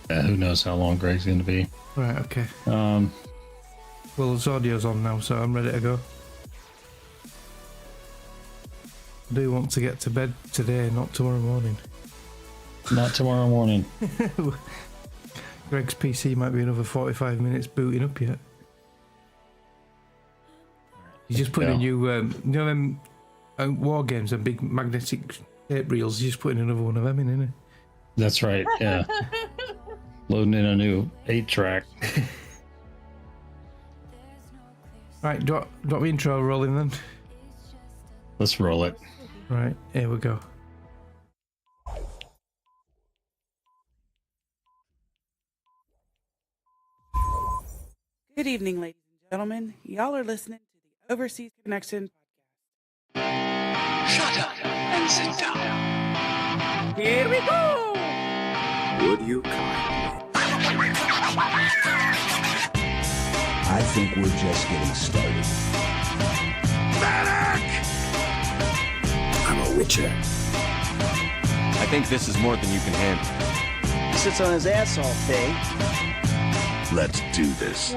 Who knows how long Greg's going to be. Right, okay. Um, Well, the audio's on now, so I'm ready to go. I do want to get to bed today, not tomorrow morning. not tomorrow morning. Greg's PC might be another 45 minutes booting up yet. He's just putting a new, you know them war games and big magnetic tape reels, he's just putting another one of them in, isn't he? That's right, yeah. Loading in a new 8-track. Right, do you want the intro rolling then? Let's roll it. Right, here we go. Good evening, ladies and gentlemen. Y'all are listening to the Overseas Connection podcast. Shut up and sit down. Here we go! Would you kindly? I think we're just getting started. Medic! I'm a witcher. I think this is more than you can handle. He sits on his ass all day. Let's do this.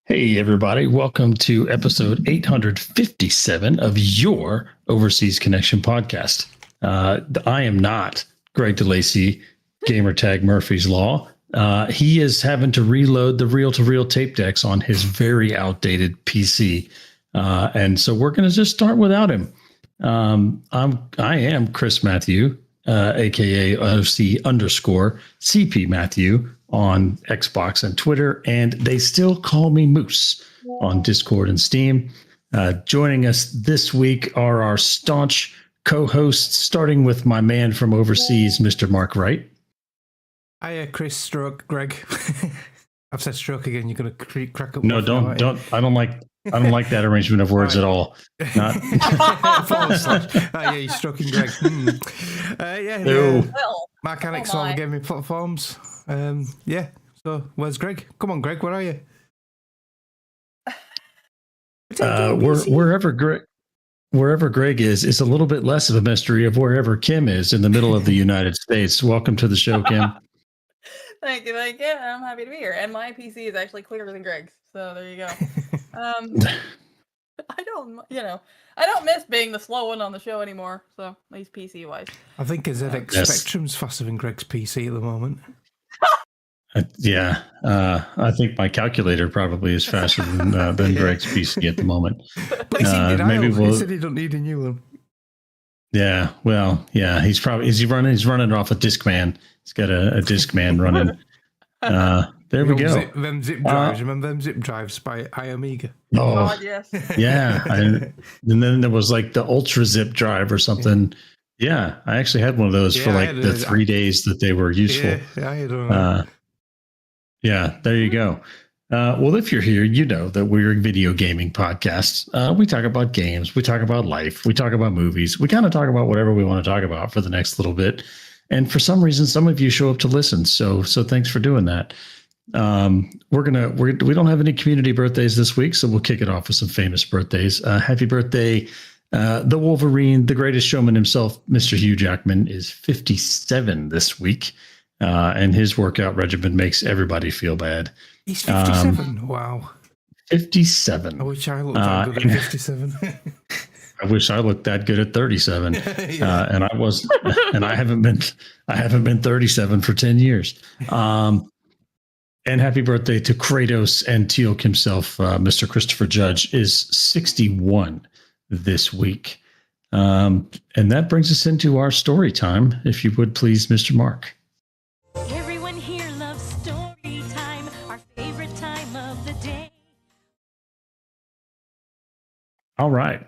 Hey, everybody. Welcome to episode 857 of your Overseas Connection podcast. I am not Greg DeLacy, Gamertag Murphy's Law. He is having to reload the reel-to-reel tape decks on his very outdated PC. And so we're going to just start without him. I am Chris Matthew, aka OC_CP Matthew on Xbox and Twitter, and they still call me Moose on Discord and Steam. Joining us this week are our staunch co-hosts, starting with my man from overseas, Mr. Mark Wright. Hiya, Chris, Stroke, Greg. I've said stroke again. You're gonna crack up. No, don't. I don't like that arrangement of words at all. Not. Yeah, you're stroking Greg. No. Mark Annex all the gaming platforms. Yeah. So where's Greg? Come on, Greg. Where are you? Wherever Greg is, it's a little bit less of a mystery of wherever Kim is in the middle of the United States. Welcome to the show, Kim. Thank you. I'm happy to be here. And my PC is actually clearer than Greg's, so there you go. I don't miss being the slow one on the show anymore. So at least PC wise. I think a ZX Spectrum's faster than Greg's PC at the moment. I think my calculator probably is faster than Greg's PC at the moment. But he said he don't need a new one. Yeah, well, yeah, he's running off a Discman. He's got a Discman running. There we go. Them zip drives. Remember them zip drives by iOmega? Oh, God, yes. Yeah. And then there was like the Ultra Zip drive or something. Yeah, I actually had one of those for like the 3 days that they were useful. Yeah, I don't know. Yeah, there you go. Well, if you're here, you know that we're a video gaming podcast. We talk about games. We talk about life. We talk about movies. We kind of talk about whatever we want to talk about for the next little bit. And for some reason, some of you show up to listen. So thanks for doing that. We don't have any community birthdays this week, so we'll kick it off with some famous birthdays. Happy birthday, the Wolverine, the greatest showman himself, Mr. Hugh Jackman, is 57 this week. And his workout regimen makes everybody feel bad. He's 57. Wow. 57. I wish I looked that good at 57. I wish I looked that good at 37. And I haven't been 37 for 10 years. And happy birthday to Kratos and Teal'c himself. Mr. Christopher Judge is 61 this week. And that brings us into our story time. If you would please, Mr. Mark. Everyone here loves story time, our favorite time of the day. All right.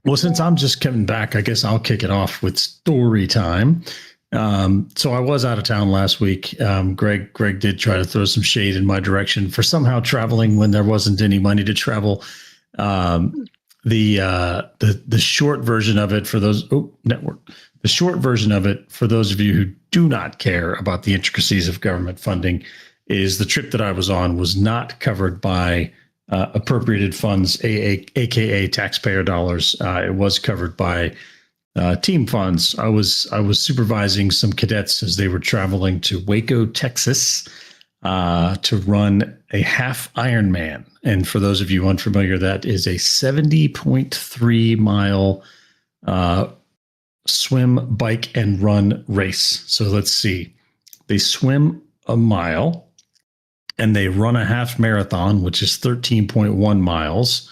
Well, since I'm just coming back, I guess I'll kick it off with story time. So I was out of town last week. Greg did try to throw some shade in my direction for somehow traveling when there wasn't any money to travel. The short version of it for those the short version of it for those of you who do not care about the intricacies of government funding is the trip that I was on was not covered by appropriated funds, aka taxpayer dollars. It was covered by Team funds. I was supervising some cadets as they were traveling to Waco, Texas, to run a half Ironman. And for those of you unfamiliar, that is a 70.3 mile swim, bike, and run race. So let's see. They swim a mile and they run a half marathon, which is 13.1 miles.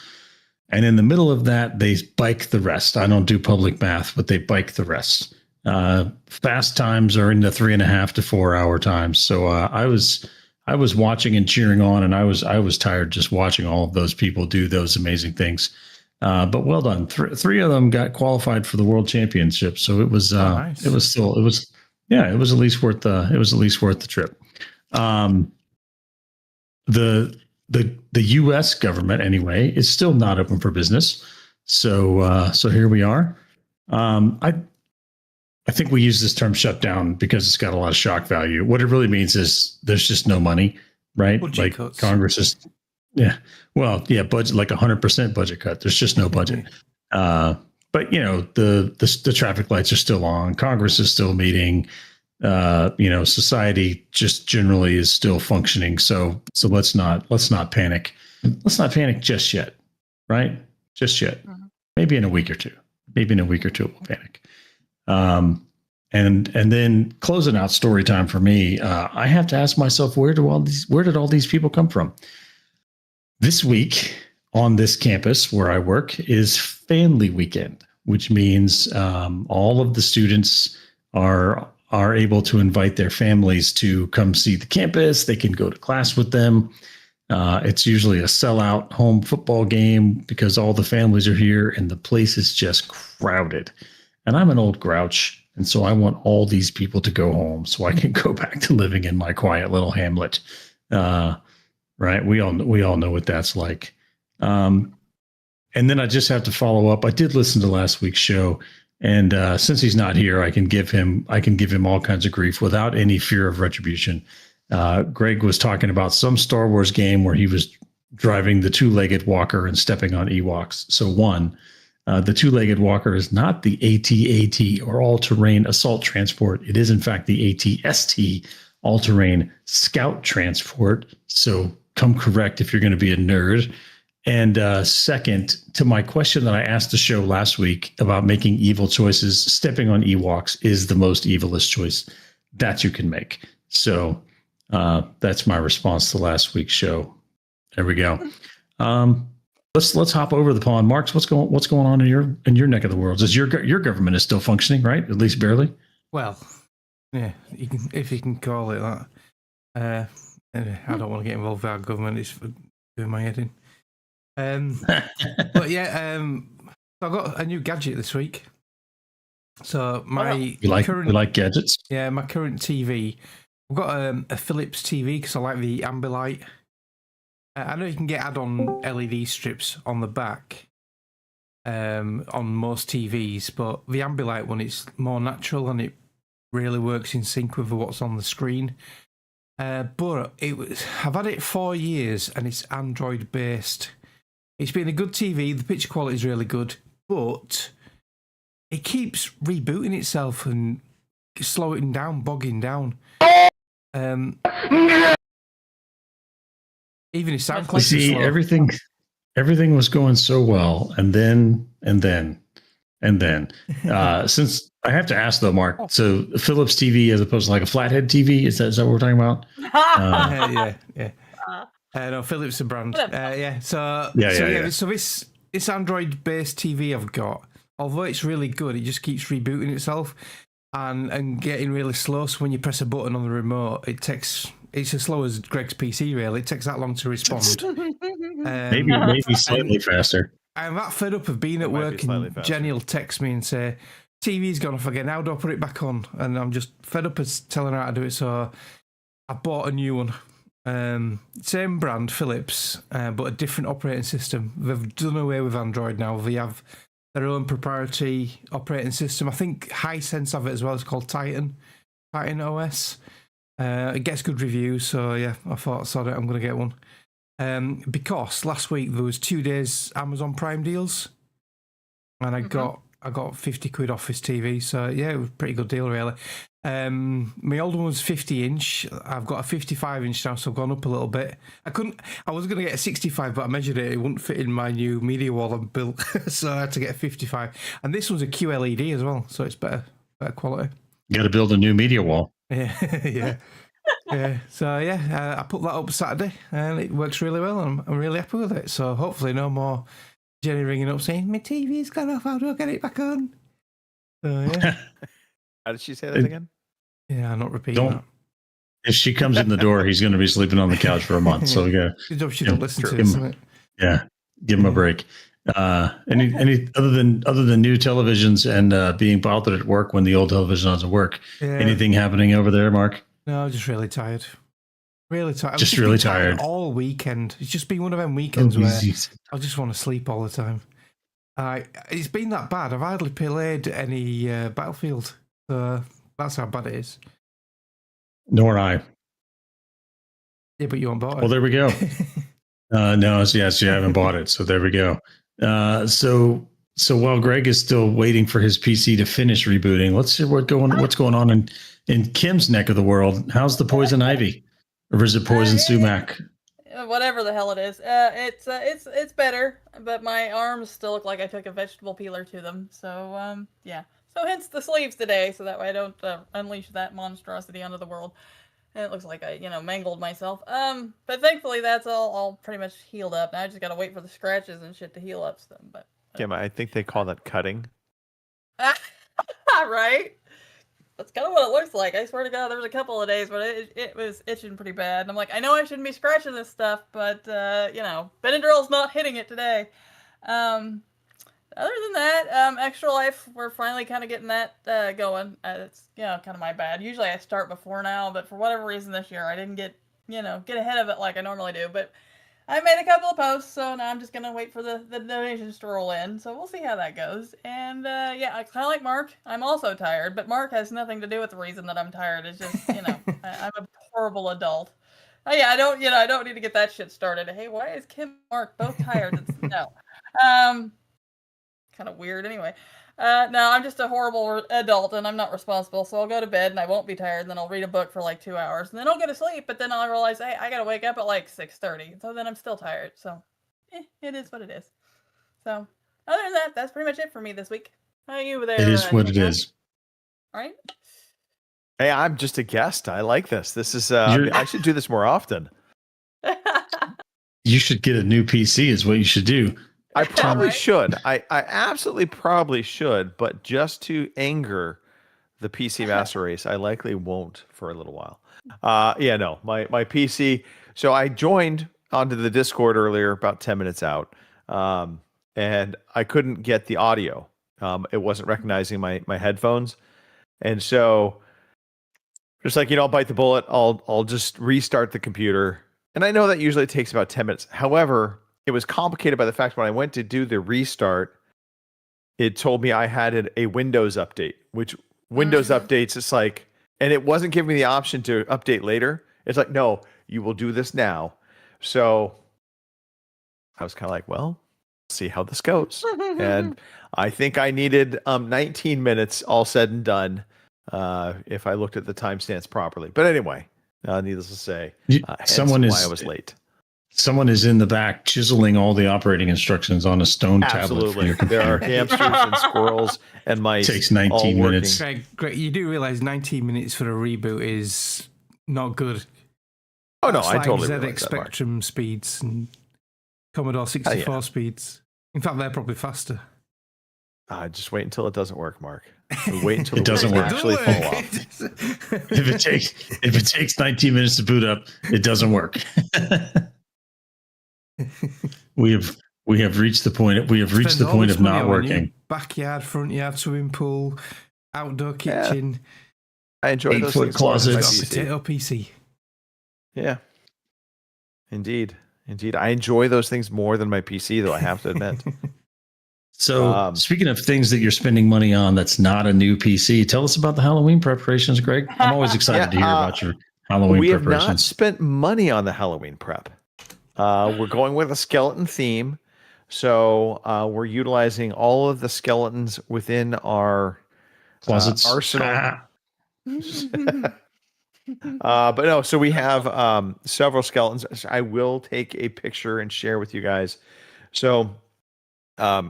And in the middle of that, they bike the rest. I don't do public math, but they bike the rest. Fast times are in the 3.5 to 4 hour times. So I was watching and cheering on, and I was tired just watching all of those people do those amazing things. But well done. Three of them got qualified for the World Championship. So it was nice. it was at least worth the trip. The U.S. government, anyway, is still not open for business. So here we are. I think we use this term shutdown because it's got a lot of shock value. What it really means is there's just no money, right? Budget like cuts. Congress is, budget, like 100% budget cut. There's just no budget. But the traffic lights are still on. Congress is still meeting. Society just generally is still functioning. So let's not panic. Let's not panic just yet, right? Just yet. Maybe in a week or two. Maybe in a week or two we'll panic. And then closing out story time for me. I have to ask myself, where did all these people come from? This week on this campus where I work is family weekend, which means all of the students are able to invite their families to come see the campus. They can go to class with them. It's usually a sellout home football game because all the families are here and the place is just crowded. And I'm an old grouch, and so I want all these people to go home so I can go back to living in my quiet little hamlet. Right? We all know what that's like. And then I just have to follow up. I did listen to last week's show. And since he's not here, I can give him all kinds of grief without any fear of retribution. Greg was talking about some Star Wars game where he was driving the two-legged walker and stepping on Ewoks. So the two-legged walker is not the AT-AT or all-terrain assault transport. It is in fact the AT-ST all-terrain scout transport. So come correct if you're going to be a nerd. And second, to my question that I asked the show last week about making evil choices, stepping on Ewoks is the most evilest choice that you can make. So that's my response to last week's show. There we go. Let's hop over the pond. Marks, what's going on in your neck of the world? Is your government is still functioning, right? At least barely. Well, yeah, if you can call it that. I don't want to get involved with our government. It's doing my head in. But yeah, I got a new gadget this week. So my you like gadgets? Yeah, my current TV. I've got a Philips TV because I like the Ambilight. I know you can get add-on LED strips on the back on most TVs, but the Ambilight one, it's more natural and it really works in sync with what's on the screen. But I've had it 4 years and it's Android based. It's been a good TV. The picture quality is really good, but it keeps rebooting itself and slowing down, bogging down. Even his sound quality. See, everything was going so well, and then. Since I have to ask though, Mark. So Philips TV as opposed to like a flathead TV, is that what we're talking about? Yeah. No, Philips a brand. Yeah. So this Android-based TV I've got, although it's really good, it just keeps rebooting itself and getting really slow. So when you press a button on the remote, it's as slow as Greg's PC. Really, it takes that long to respond. Maybe slightly faster. I'm that fed up of being at work and Jenny will text me and say, TV's gone off again, how do I put it back on? And I'm just fed up of telling her how to do it, so I bought a new one. Same brand, Philips, but a different operating system. They've done away with Android now. They have their own proprietary operating system. I think Hisense have it as well. It's called Titan OS. It gets good reviews, so yeah, I thought, sorry, I'm going to get one. Because last week there was 2 days Amazon Prime deals, and I got I got 50 quid off his TV. So yeah, it was a pretty good deal really. My old one was 50-inch. I've got a 55-inch now, so I've gone up a little bit. I was going to get a 65, but I measured it. It wouldn't fit in my new media wall I've built, so I had to get a 55. And this one's a QLED as well, so it's better quality. You got to build a new media wall. Yeah, yeah. Yeah, so yeah, I put that up Saturday and it works really well. And I'm really happy with it. So hopefully, no more Jenny ringing up saying my TV's gone off. How do I get it back on? So yeah, How did she say that again? yeah, I'm not repeating Don't. If she comes in the door, he's going to be sleeping on the couch for a month. So we got that. Good job she Yeah, don't listen to true. this. Isn't it? yeah, give him a break. Any other than new televisions and being bothered at work when the old television doesn't work? Yeah. Anything happening over there, Mark? No, I'm just really tired. Really tired. I've Just really been tired. all weekend. It's just been one of them weekends Oh, where easy. I just want to sleep all the time. It's been that bad. I've hardly played any Battlefield. So that's how bad it is. Nor I. Yeah, but you haven't bought it. Well, there we go. No, yes, you haven't bought it. So there we go. So while Greg is still waiting for his PC to finish rebooting, let's see what's going on in Kim's neck of the world. How's the poison ivy, or is it poison sumac? Whatever the hell it is, it's better, but my arms still look like I took a vegetable peeler to them. So yeah. So hence the sleeves today, so that way I don't unleash that monstrosity onto the world. And it looks like I, mangled myself. But thankfully that's all pretty much healed up. Now I just gotta wait for the scratches and shit to heal up some. But Kim, I think they call that cutting. right. That's kind of what it looks like. I swear to God, there was a couple of days, but it was itching pretty bad. And I'm like, I know I shouldn't be scratching this stuff, but Benadryl's not hitting it today. Other than that, Extra Life, we're finally kind of getting that going. It's kind of my bad. Usually I start before now, but for whatever reason this year I didn't get ahead of it like I normally do. But I made a couple of posts, so now I'm just gonna wait for the donations to roll in. So we'll see how that goes. And yeah, I kind of like Mark. I'm also tired, but Mark has nothing to do with the reason that I'm tired. It's just I'm a horrible adult. Oh yeah, I don't need to get that shit started. Hey, why is Kim and Mark both tired? No. Kind of weird anyway. No, I'm just a horrible adult and I'm not responsible, so I'll go to bed and I won't be tired, and then I'll read a book for like 2 hours, and then I'll go to sleep, but then I'll realize, hey, I gotta wake up at like 6:30, so then I'm still tired, so it is what it is. So other than that, that's pretty much it for me this week. How are you there? It is what it is. All right. Hey, I'm just a guest. I like this. This is I should do this more often. You should get a new PC is what you should do. I probably Right? should. I absolutely probably should, but just to anger the PC Master Race, I likely won't for a little while. Yeah, no, my PC. So I joined onto the Discord earlier, about 10 minutes out, and I couldn't get the audio. It wasn't recognizing my headphones, and so just like I'll bite the bullet. I'll just restart the computer, and I know that usually takes about 10 minutes. However, it was complicated by the fact when I went to do the restart, it told me I had a Windows update, which Windows updates, it's like, and it wasn't giving me the option to update later. It's like, no, you will do this now. So I was kind of like, well, see how this goes. And I think I needed 19 minutes all said and done if I looked at the timestamps properly. But anyway, needless to say, hence why I was late. Someone is in the back chiseling all the operating instructions on a stone tablet for Absolutely. your There are computer. hamsters and squirrels and mice. Takes 19 all working. minutes. Greg, you do realize 19 minutes for a reboot is not good. Oh, no, That's I like totally ZX realize that, Mark. Spectrum speeds and Commodore 64 speeds. In fact, they're probably faster. Just wait until it doesn't work, Mark. Wait until It doesn't wheels work. actually fall off. If it takes 19 minutes to boot up, it doesn't work. we have reached the point. We have reached Spend the all point this of money not on your working. Backyard, front yard, swimming pool, outdoor Yeah. kitchen, I enjoy those 8-foot things more than my closets. PC. potato PC. Yeah. Indeed. I enjoy those things more than my PC, though, I have to admit. So, speaking of things that you're spending money on that's not a new PC, tell us about the Halloween preparations, Greg. I'm always excited to hear about your Halloween We have not preparations. spent money on the Halloween prep. We're going with a skeleton theme. So we're utilizing all of the skeletons within our Closets. arsenal. Ah. But no, so we have several skeletons. I will take a picture and share with you guys. So I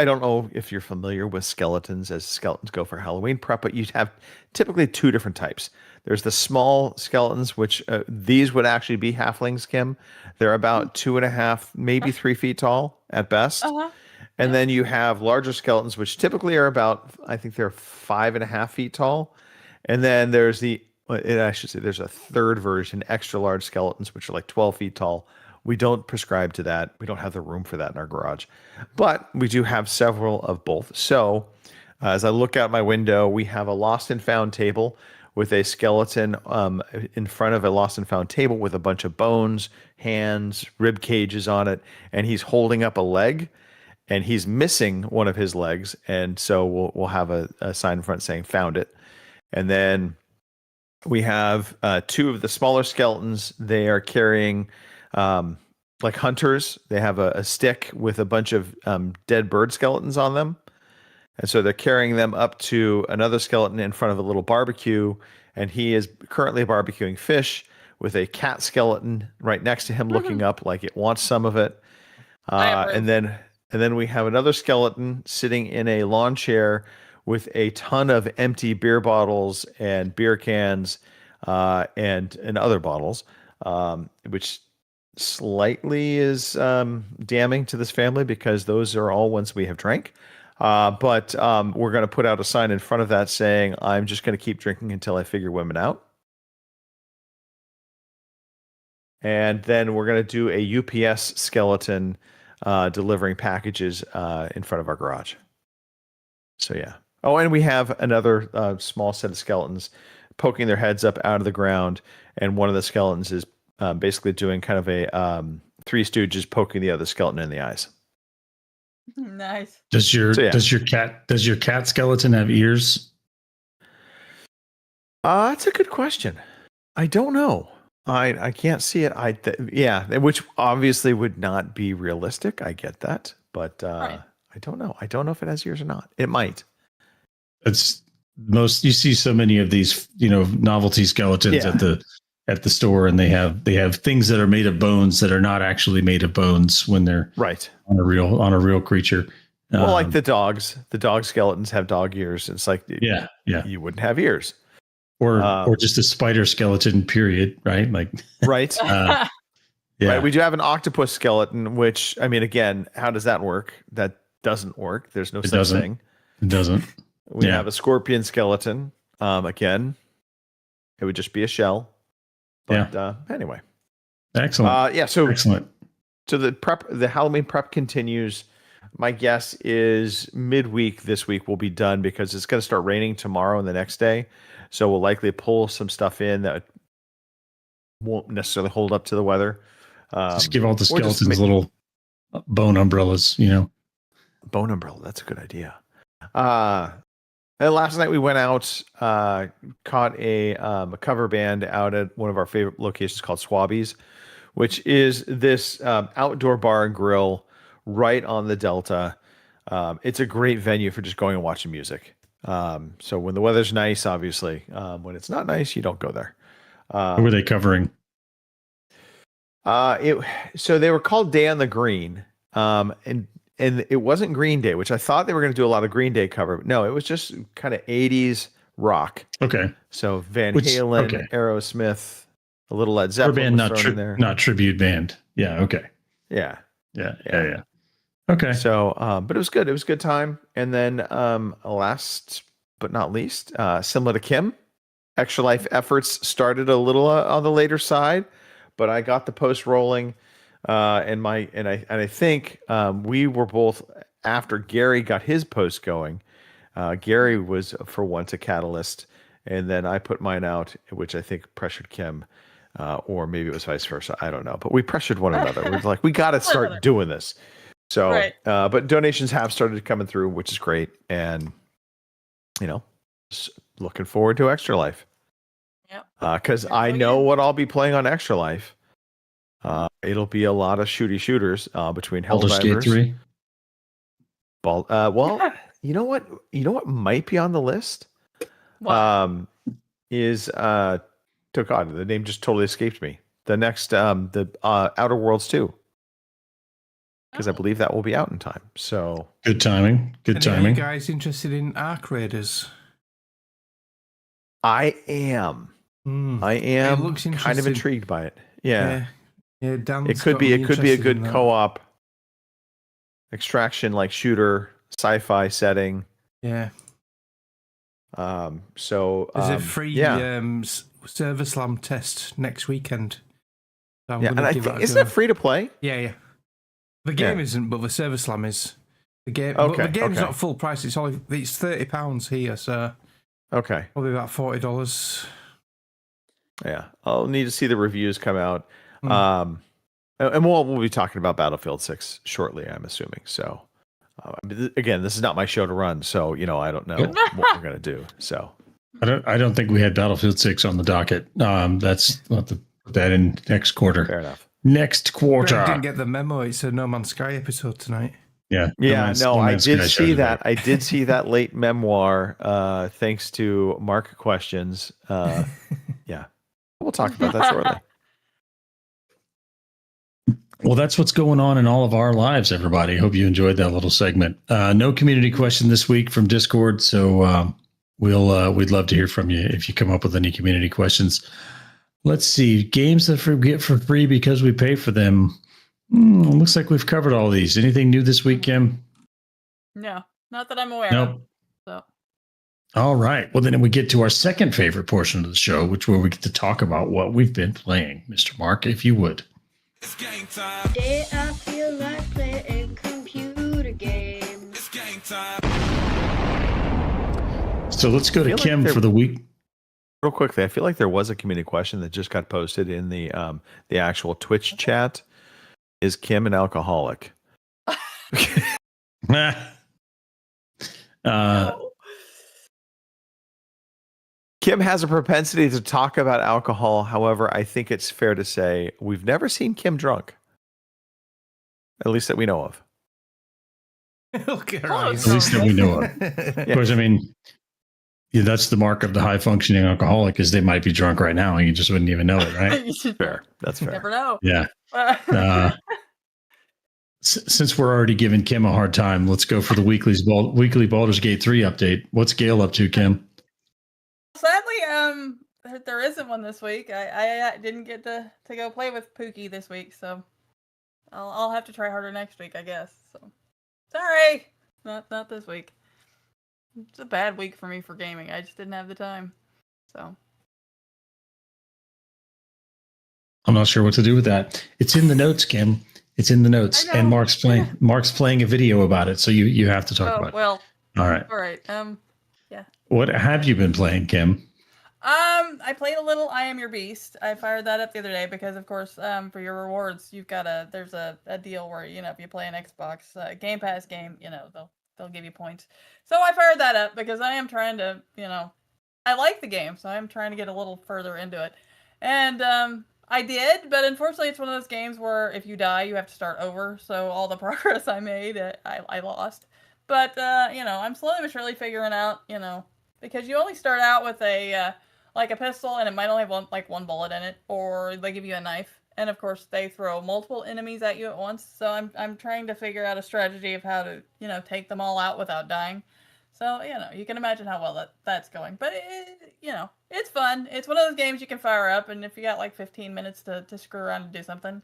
don't know if you're familiar with skeletons as skeletons go for Halloween prep, but you have typically two different types. There's the small skeletons, which these would actually be halflings, Kim. They're about 2.5, maybe 3 feet tall at best. And then you have larger skeletons, which typically are about, I think they're 5.5 feet tall. And then there's I should say there's a third version, extra large skeletons, which are like 12 feet tall. We don't prescribe to that. We don't have the room for that in our garage, but we do have several of both. So as I look out my window, we have a lost and found table with a skeleton in front of a lost and found table with a bunch of bones, hands, rib cages on it. And he's holding up a leg and he's missing one of his legs. And so we'll have a sign in front saying found it. And then we have 2 of the smaller skeletons. They are carrying like hunters. They have a stick with a bunch of dead bird skeletons on them. And so they're carrying them up to another skeleton in front of a little barbecue. And he is currently barbecuing fish with a cat skeleton right next to him looking up like it wants some of it. And then we have another skeleton sitting in a lawn chair with a ton of empty beer bottles and beer cans and other bottles, which slightly is damning to this family because those are all ones we have drank. But we're going to put out a sign in front of that saying, I'm just going to keep drinking until I figure women out. And then we're going to do a UPS skeleton delivering packages in front of our garage. So, yeah. Oh, and we have another small set of skeletons poking their heads up out of the ground. And one of the skeletons is basically doing kind of a Three Stooges poking the other skeleton in the eyes. Nice. Does your cat skeleton have ears? That's a good question. I don't know. I can't see it. Which obviously would not be realistic. I get that, but right. I don't know. I don't know if it has ears or not. It might. It's you see so many of these, novelty skeletons at the store, and they have things that are made of bones that are not actually made of bones when they're right on a real creature. Well, like the dog skeletons have dog ears. It's like you wouldn't have ears, or just a spider skeleton. Period. Right. Like right. Yeah. Right. We do have an octopus skeleton, which again, how does that work? That doesn't work. There's no such thing. It doesn't. We have a scorpion skeleton. Again, it would just be a shell. But anyway. Excellent. So excellent. So the Halloween prep continues. My guess is midweek this week will be done because it's going to start raining tomorrow and the next day. So we'll likely pull some stuff in that won't necessarily hold up to the weather. Just give all the skeletons little bone umbrellas, Bone umbrella. That's a good idea. And last night we went out, caught a cover band out at one of our favorite locations called Swabbies, which is this outdoor bar and grill right on the Delta. It's a great venue for just going and watching music. So when the weather's nice, obviously, when it's not nice, you don't go there. Who were they covering? So they were called Day on the Green, and it wasn't Green Day, which I thought they were going to do a lot of Green Day cover. But no, it was just kind of 80s rock. Okay. So Van Halen, Aerosmith, a little Led Zeppelin. Band, not tribute band. Yeah. Okay. Yeah. Okay. So, but it was good. It was a good time. And then last but not least, similar to Kim, Extra Life efforts started a little on the later side, but I got the post rolling. And I think we were both after Gary got his post going. Gary was for once a catalyst, and then I put mine out, which I think pressured Kim, or maybe it was vice versa. I don't know, but we pressured one another. We're like, we got to start doing this. So, right. But donations have started coming through, which is great, and looking forward to Extra Life. Yeah. Because I know what I'll be playing on Extra Life. It'll be a lot of shooters between Baldur's Gate 3. Well, you know what? You know what might be on the list? What? Is oh God, the name just totally escaped me. The next the Outer Worlds 2. Because I Oh. believe that will be out in time. So Good timing. Good Any of timing. you guys interested in Ark Raiders? I am. Hmm. I am looks kind of interesting. intrigued by it. Yeah. Yeah, Dan's It could got be me a interested good in that. co-op extraction like shooter sci-fi setting. Yeah. So There's a free yeah. server slam test next weekend. So I'm Yeah, gonna and I give think that a isn't go. it free to play? Yeah. The game Yeah. isn't, but the server slam is. The game, Okay, but the game's okay. not full price. It's £30 here, so Okay. probably about $40. Yeah. I'll need to see the reviews come out. Hmm. And we'll be talking about Battlefield 6 shortly, I'm assuming. So again, this is not my show to run, so I don't know what we're gonna do. So I don't think we had Battlefield 6 on the docket. That's not the put that in next quarter. fair enough. Next quarter. Greg didn't get the memo. It's a No Man's Sky episode tonight. Yeah. Yeah, no, I Man's did Sky see showed that. it. I did see that late memoir, thanks to Mark Questions. Yeah. We'll talk about that shortly. Well, that's what's going on in all of our lives, everybody. Hope you enjoyed that little segment. No community question this week from Discord, so we'd love to hear from you if you come up with any community questions. Let's see. Games that we get for free because we pay for them. Looks like we've covered all these. Anything new this week, Kim? No, not that I'm aware Nope. of. So All right. Well, then we get to our second favorite portion of the show, where we get to talk about what we've been playing. Mr. Mark, if you would. Today I feel like playing computer games. It's game time. So let's go to feel like Kim there- for the week. Real quickly, I feel like there was a community question that just got posted in the actual Twitch chat. Is Kim an alcoholic? no. Kim has a propensity to talk about alcohol. However, I think it's fair to say we've never seen Kim drunk. At least that we know of. Look at her Close. eyes. At least that we know of. Yeah. Of course, I mean, yeah, that's the mark of the high functioning alcoholic is they might be drunk right now and you just wouldn't even know it, right? Fair. That's You fair. never know. Yeah. Since we're already giving Kim a hard time, let's go for the weekly Baldur's Gate 3 update. What's Gail up to, Kim? Sadly, there isn't one this week. I didn't get to go play with Pookie this week, so I'll have to try harder next week, I guess. So sorry, not this week. It's a bad week for me for gaming. I just didn't have the time. So I'm not sure what to do with that. It's in the notes, Kim. It's in the notes, I know. and Mark's playing a video about it, so you have to talk about well, it. All right. all right. What have you been playing, Kim? I played a little I Am Your Beast. I fired that up the other day because, of course, for your rewards, you've got there's a deal where, if you play an Xbox Game Pass game, they'll give you points. So I fired that up because I am trying to, I like the game, so I'm trying to get a little further into it. And I did, but unfortunately it's one of those games where if you die, you have to start over. So all the progress I made, I lost. But, I'm slowly but surely figuring out, because you only start out with a pistol and it might only have one bullet in it, or they give you a knife. And of course they throw multiple enemies at you at once. So I'm trying to figure out a strategy of how to, take them all out without dying. So, you can imagine how well that's going. But, it's fun. It's one of those games you can fire up, and if you got 15 minutes to screw around and do something,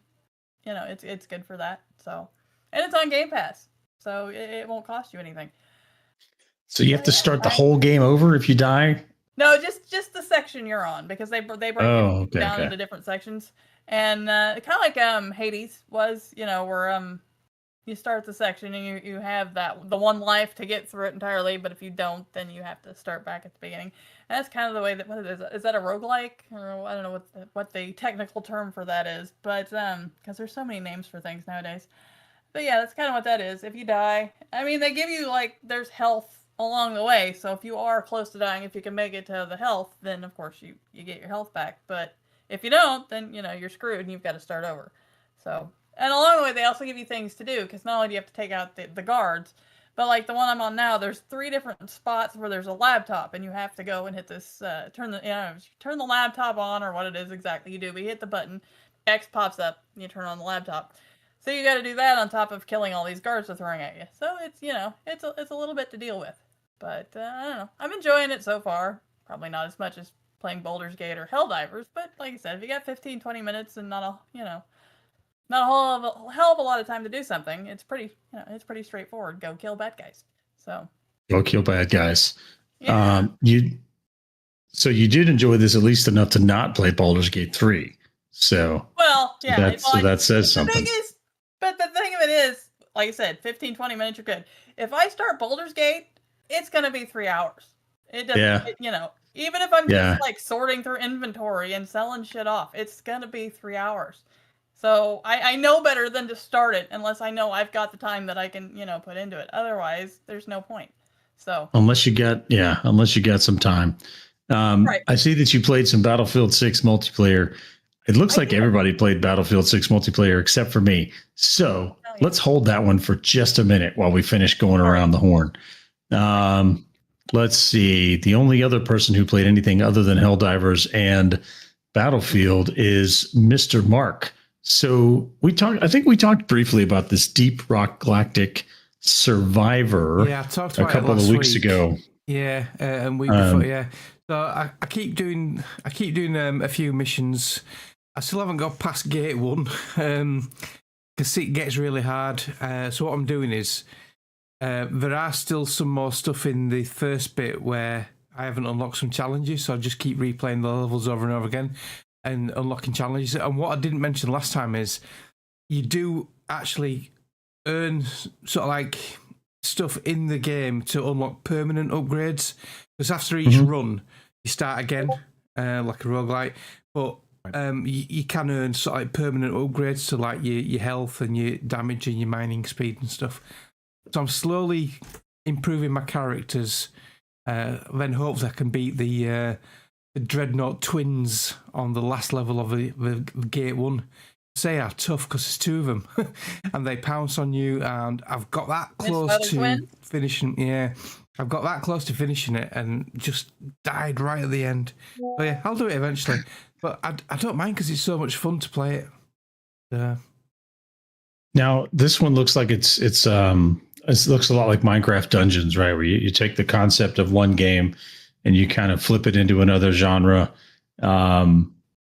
it's good for that. So, and it's on Game Pass, so it won't cost you anything. So you have to start the whole game over if you die? No, just the section you're on, because they break it down into different sections, and kind of like Hades was, where you start the section and you have the one life to get through it entirely, but if you don't, then you have to start back at the beginning. And that's kind of the way that, what is that a roguelike? Or I don't know what the technical term for that is, but because there's so many names for things nowadays. But yeah, that's kind of what that is. If you die, I mean, they give you there's health along the way, so if you are close to dying, if you can make it to the health, then of course you get your health back. But if you don't, then you're screwed and you've got to start over. So, and along the way they also give you things to do, because not only do you have to take out the guards, But like the one I'm on now, there's 3 different spots where there's a laptop, and you have to go and hit this turn the laptop on, or what it is exactly you do. But you hit the button, X pops up, and you turn on the laptop. So you got to do that on top of killing all these guards they're throwing at you. So it's it's a little bit to deal with. But I don't know. I'm enjoying it so far. Probably not as much as playing Baldur's Gate or Helldivers, but like I said, if you got 15, 20 minutes and not a hell of a lot of time to do something, it's pretty straightforward. Go kill bad guys. So Go kill bad guys. yeah. So you did enjoy this at least enough to not play Baldur's Gate 3. So Well, yeah. so that says something. But the thing of it is, like I said, 15, 20 minutes, you're good. If I start Baldur's Gate, it's going to be 3 hours. It doesn't, even if I'm just like sorting through inventory and selling shit off, it's going to be 3 hours. So I know better than to start it unless I know I've got the time that I can, put into it. Otherwise, there's no point. So unless you got some time. Right. I see that you played some Battlefield 6 multiplayer. It looks like everybody played Battlefield 6 multiplayer except for me. So let's hold that one for just a minute while we finish going around the horn. Let's see. The only other person who played anything other than Helldivers and Battlefield is Mr. Mark. So I think we talked briefly about this Deep Rock Galactic Survivor I talked about a couple of weeks ago. Yeah, and week before, yeah. So I keep doing a few missions. I still haven't got past Gate 1 because it gets really hard. So what I'm doing is there are still some more stuff in the first bit where I haven't unlocked some challenges, so I just keep replaying the levels over and over again and unlocking challenges. And what I didn't mention last time is you do actually earn sort of like stuff in the game to unlock permanent upgrades, because after each run you start again like a roguelike, but you can earn sort of like permanent upgrades to like your health and your damage and your mining speed and stuff. So I'm slowly improving my characters, then hopefully I can beat the Dreadnought twins on the last level of the Gate 1. They are tough because there's 2 of them and they pounce on you, and I've got that close to finishing. Yeah, I've got that close to finishing it and just died right at the end. So yeah, I'll do it eventually, but I don't mind because it's so much fun to play it. Now this one looks like it looks a lot like Minecraft Dungeons, right? Where you take the concept of one game and you kind of flip it into another genre.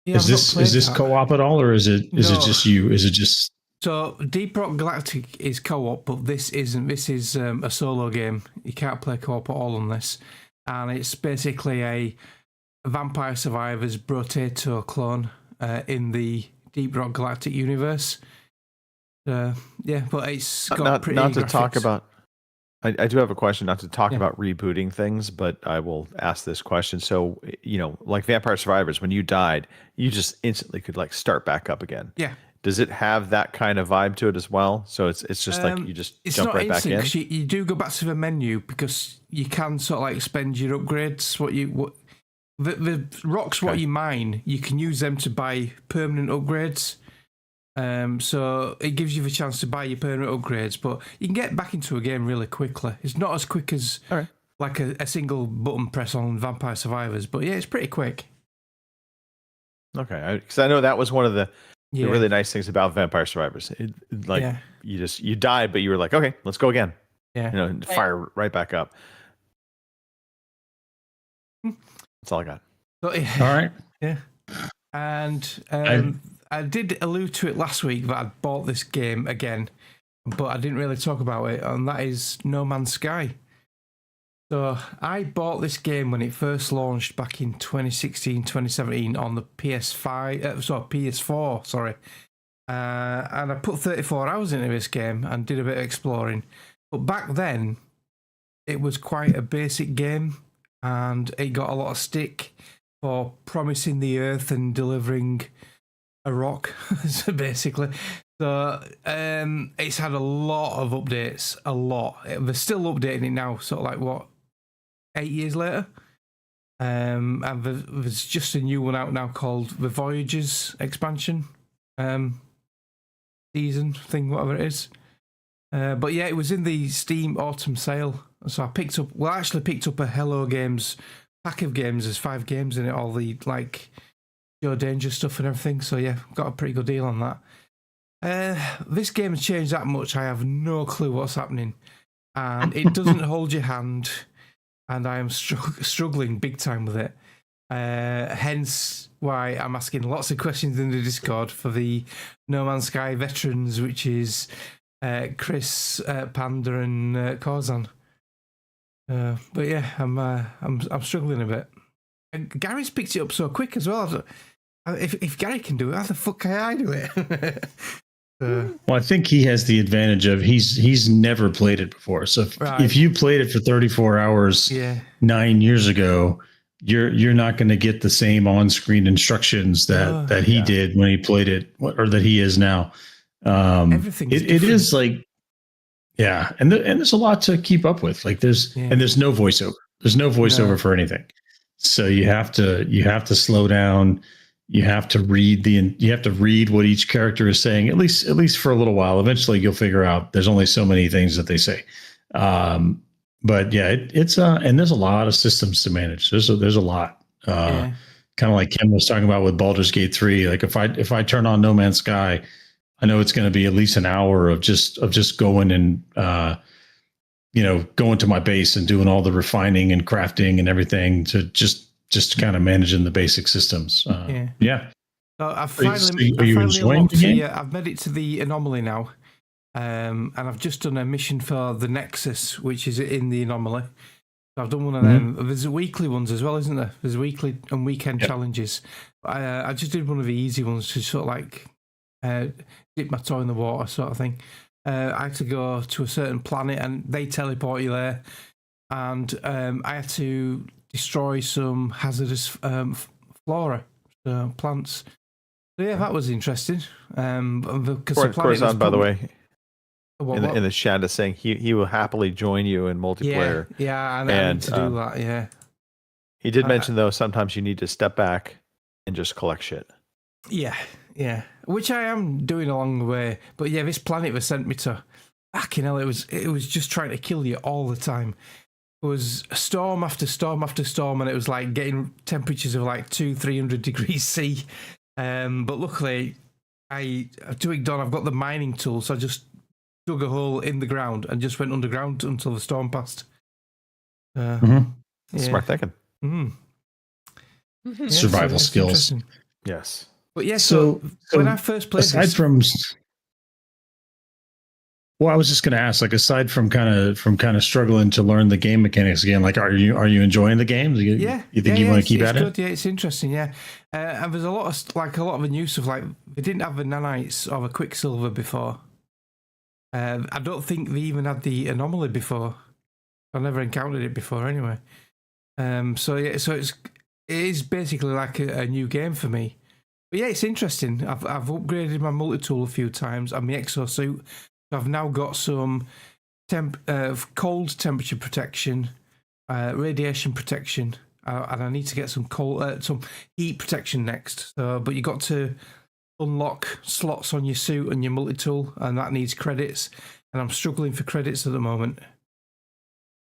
Is this co-op at all, or is it just you? Is it just so Deep Rock Galactic is co-op, but this isn't. This is a solo game. You can't play co-op at all on this, and it's basically a Vampire Survivors Brotato clone in the Deep Rock Galactic universe. But it's got pretty not to graphics. talk about. I do have a question, not to talk about rebooting things, but I will ask this question. So, like Vampire Survivors, when you died, you just instantly could like start back up again. Yeah. Does it have that kind of vibe to it as well? So it's just like you just jump right back in? It's not instant, you do go back to the menu because you can sort of like spend your upgrades. The rocks, what you mine, you can use them to buy permanent upgrades. So it gives you the chance to buy your permanent upgrades, but you can get back into a game really quickly. It's not as quick as like a single button press on Vampire Survivors, but yeah, it's pretty quick. Okay, because I know that was one of the really nice things about Vampire Survivors. You died, but you were like, okay, let's go again. Yeah, fire right back up. That's all I got. But, all right? Yeah, and I did allude to it last week that I'd bought this game again, but I didn't really talk about it, and that is No Man's Sky. So I bought this game when it first launched back in 2016, 2017 on the PS4, sorry. And I put 34 hours into this game and did a bit of exploring. But back then, it was quite a basic game, and it got a lot of stick for promising the Earth and delivering a rock, so basically. So it's had a lot of updates, a lot. They're still updating it now, sort of like 8 years later. And there's just a new one out now called the Voyages expansion season thing, whatever it is. But yeah, it was in the Steam Autumn Sale, so I picked up a Hello Games pack of games. There's 5 games in it, all the like Joe Danger stuff and everything. So yeah, got a pretty good deal on that. This game has changed that much. I have no clue what's happening, and it doesn't hold your hand, and I am struggling big time with it. Hence why I'm asking lots of questions in the Discord for the No Man's Sky veterans, which is Chris, Panda, and Corzan. But yeah, I'm struggling a bit. And Gary's picked it up so quick as well. If Gary can do it, how the fuck can I do it? Well, I think he has the advantage of he's never played it before. So if you played it for 34 hours 9 years ago, you're not going to get the same on-screen instructions that he did when he played it, or that he is now. Everything it is like, and there's a lot to keep up with. Like there's no voiceover. There's no voiceover for anything. So you have to slow down. You have to read what each character is saying, at least for a little while. Eventually you'll figure out there's only so many things that they say. But yeah, it's and there's a lot of systems to manage. There's a lot. Kind of like Kim was talking about with Baldur's Gate 3. Like if I turn on No Man's Sky, I know it's going to be at least an hour of just going and going to my base and doing all the refining and crafting and everything to just kind of managing the basic systems. So I've finally I've made it to the anomaly now, and I've just done a mission for the Nexus, which is in the anomaly. So I've done one of them. There's weekly ones as well, isn't there? There's weekly and weekend challenges. I just did one of the easy ones to sort of like dip my toe in the water sort of thing. I had to go to a certain planet and they teleport you there, and I had to destroy some hazardous flora, plants. So yeah, that was interesting. Corzan, by the way, in the chat is saying he will happily join you in multiplayer. Yeah, and I need to do that. Yeah, he did mention though sometimes you need to step back and just collect shit. Yeah, which I am doing along the way. But yeah, this planet was sent me to. Fucking hell, it was just trying to kill you all the time. It was storm after storm after storm, and it was like getting temperatures of like 200-300 degrees C. But luckily, I've got the mining tool, so I just dug a hole in the ground and just went underground until the storm passed. Smart thinking. Survival skills. Yes. But yeah, so when I first played I was just going to ask, like, aside from kind of struggling to learn the game mechanics again, like, are you enjoying the game? You think you want to keep at it? Yeah, it's interesting. Yeah, and there's a lot of the new stuff. Like, they didn't have the nanites or the Quicksilver before. I don't think they even had the anomaly before. I never encountered it before, anyway. So it is basically like a new game for me. But yeah, it's interesting. I've upgraded my multi-tool a few times and my exosuit. I've now got some cold temperature protection, radiation protection, and I need to get some heat protection next. But you got to unlock slots on your suit and your multi-tool, and that needs credits. And I'm struggling for credits at the moment.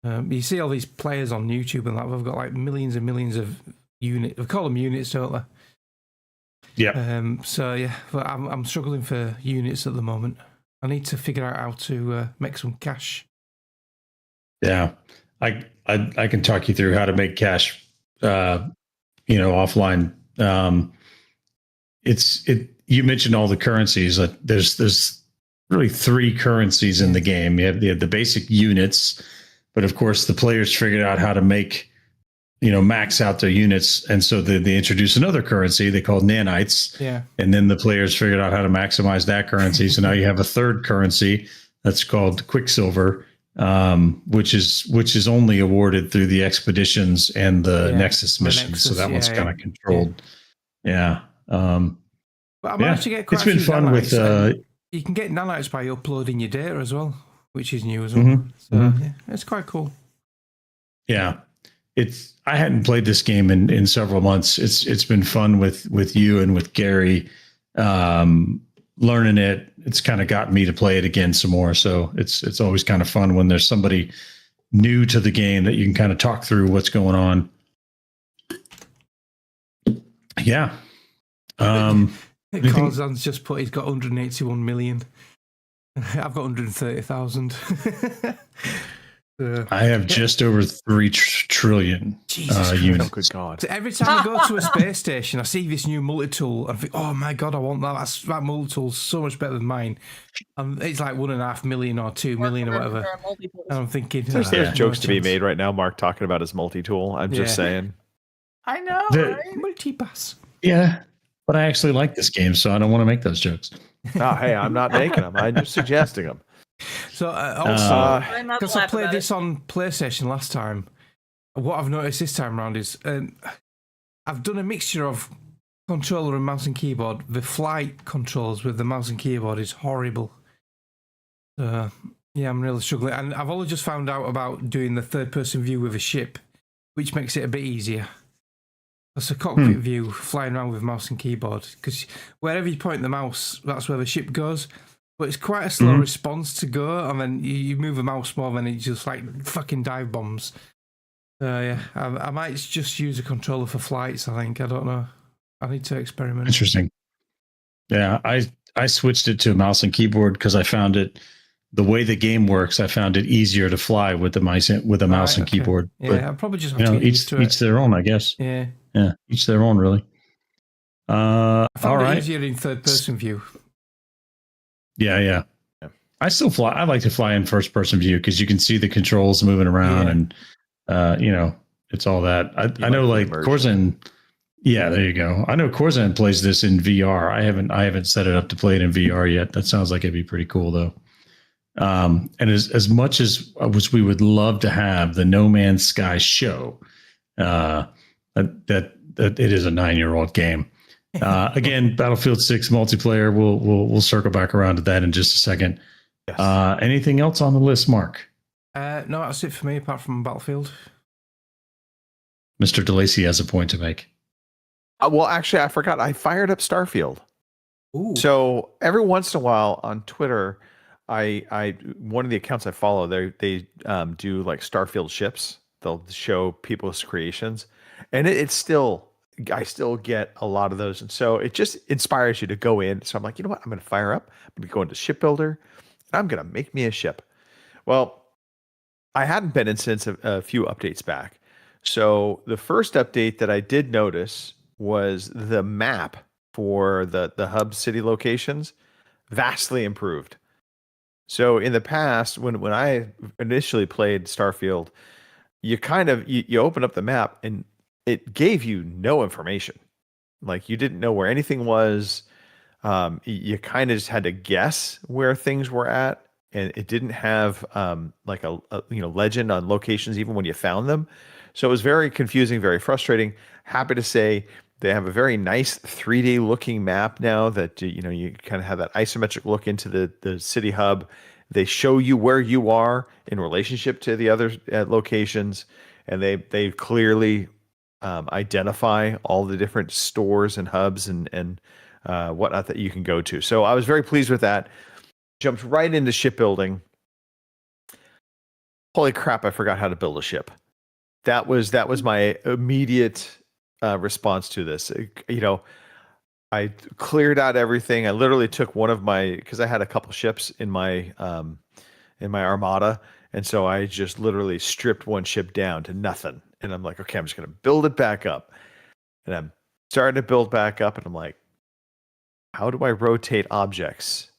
You see all these players on YouTube and that they've got like millions and millions of units. We call them units, don't they? Yeah. So yeah, but I'm struggling for units at the moment. I need to figure out how to make some cash. Yeah, I can talk you through how to make cash, offline. You mentioned all the currencies. There's really 3 currencies in the game. You have the basic units, but of course the players figured out how to make, max out their units, and so they introduced another currency they called nanites. Yeah, and then the players figured out how to maximize that currency. So now you have a third currency that's called Quicksilver, which is only awarded through the expeditions and the Nexus missions. So that one's kind of controlled. Yeah. But I managed to get quite it's been fun nanites, with. You can get nanites by uploading your data as well, which is new as well. So yeah, it's quite cool. Yeah. I hadn't played this game in several months. It's been fun with you and with Gary, learning it, it's kind of gotten me to play it again some more. So it's always kind of fun when there's somebody new to the game that you can kind of talk through what's going on. Yeah. Carzan's just put he's got 181 million. I've got 130,000. I have just over 3 trillion units. Oh, good God. So every time I go to a space station, I see this new multi-tool and I think, oh my God, I want that. That multi-tool's so much better than mine. And it's like 1.5 million or 2 million or whatever. And I'm thinking, There's jokes to be made right now, Mark, talking about his multi-tool. I'm just saying. I know, right? Multi-pass. Yeah, but I actually like this game, so I don't want to make those jokes. Oh, hey, I'm not making them. I'm just suggesting them. So also, because I played this on PlayStation last time, what I've noticed this time around is I've done a mixture of controller and mouse and keyboard. The flight controls with the mouse and keyboard is horrible. Yeah, I'm really struggling. And I've only just found out about doing the third-person view with a ship, which makes it a bit easier. That's a cockpit view, flying around with mouse and keyboard. Because wherever you point the mouse, that's where the ship goes. But it's quite a slow response to go, and then you move the mouse more, and it just like fucking dive bombs. Yeah, I might just use a controller for flights. I think I don't know. I need to experiment. Interesting. Yeah, I switched it to a mouse and keyboard because I found it the way the game works. I found it easier to fly with the mouse and keyboard. Yeah, but, I'll probably just have to get used to it. Each their own, I guess. Yeah, each their own, really. I found all it right. easier in third-person view. Yeah. I still fly. I like to fly in first-person view because you can see the controls moving around, and it's all that. I know, like Corzan. Yeah, there you go. I know Corzan plays this in VR. I haven't set it up to play it in VR yet. That sounds like it'd be pretty cool, though. And as much as we would love to have the No Man's Sky show, that it is a 9-year-old game. Again, Battlefield 6 multiplayer. We'll circle back around to that in just a second. Yes. Anything else on the list, Mark? No, that's it for me. Apart from Battlefield, Mr. DeLacy has a point to make. Well, actually, I forgot. I fired up Starfield. Ooh. So every once in a while on Twitter, I one of the accounts I follow, they do like Starfield ships. They'll show people's creations, and I still get a lot of those. And so it just inspires you to go in. So I'm like, you know what? I'm going to fire up. I'm going to go into Shipbuilder, and I'm going to make me a ship. Well, I hadn't been in since a few updates back. So the first update that I did notice was the map for the hub city locations vastly improved. So in the past, when I initially played Starfield, you open up the map and it gave you no information. Like you didn't know where anything was. You kind of just had to guess where things were at, and it didn't have like a legend on locations even when you found them. So it was very confusing, very frustrating. Happy to say they have a very nice 3D looking map now that you kind of have that isometric look into the city hub. They show you where you are in relationship to the other locations, and they clearly identify all the different stores and hubs and whatnot that you can go to. So I was very pleased with that. Jumped right into shipbuilding. Holy crap, I forgot how to build a ship. That was my immediate response to this. I cleared out everything. I literally took one of because I had a couple ships in my armada, and so I just literally stripped one ship down to nothing. And I'm like, okay, I'm just going to build it back up. And I'm starting to build back up, and I'm like, how do I rotate objects?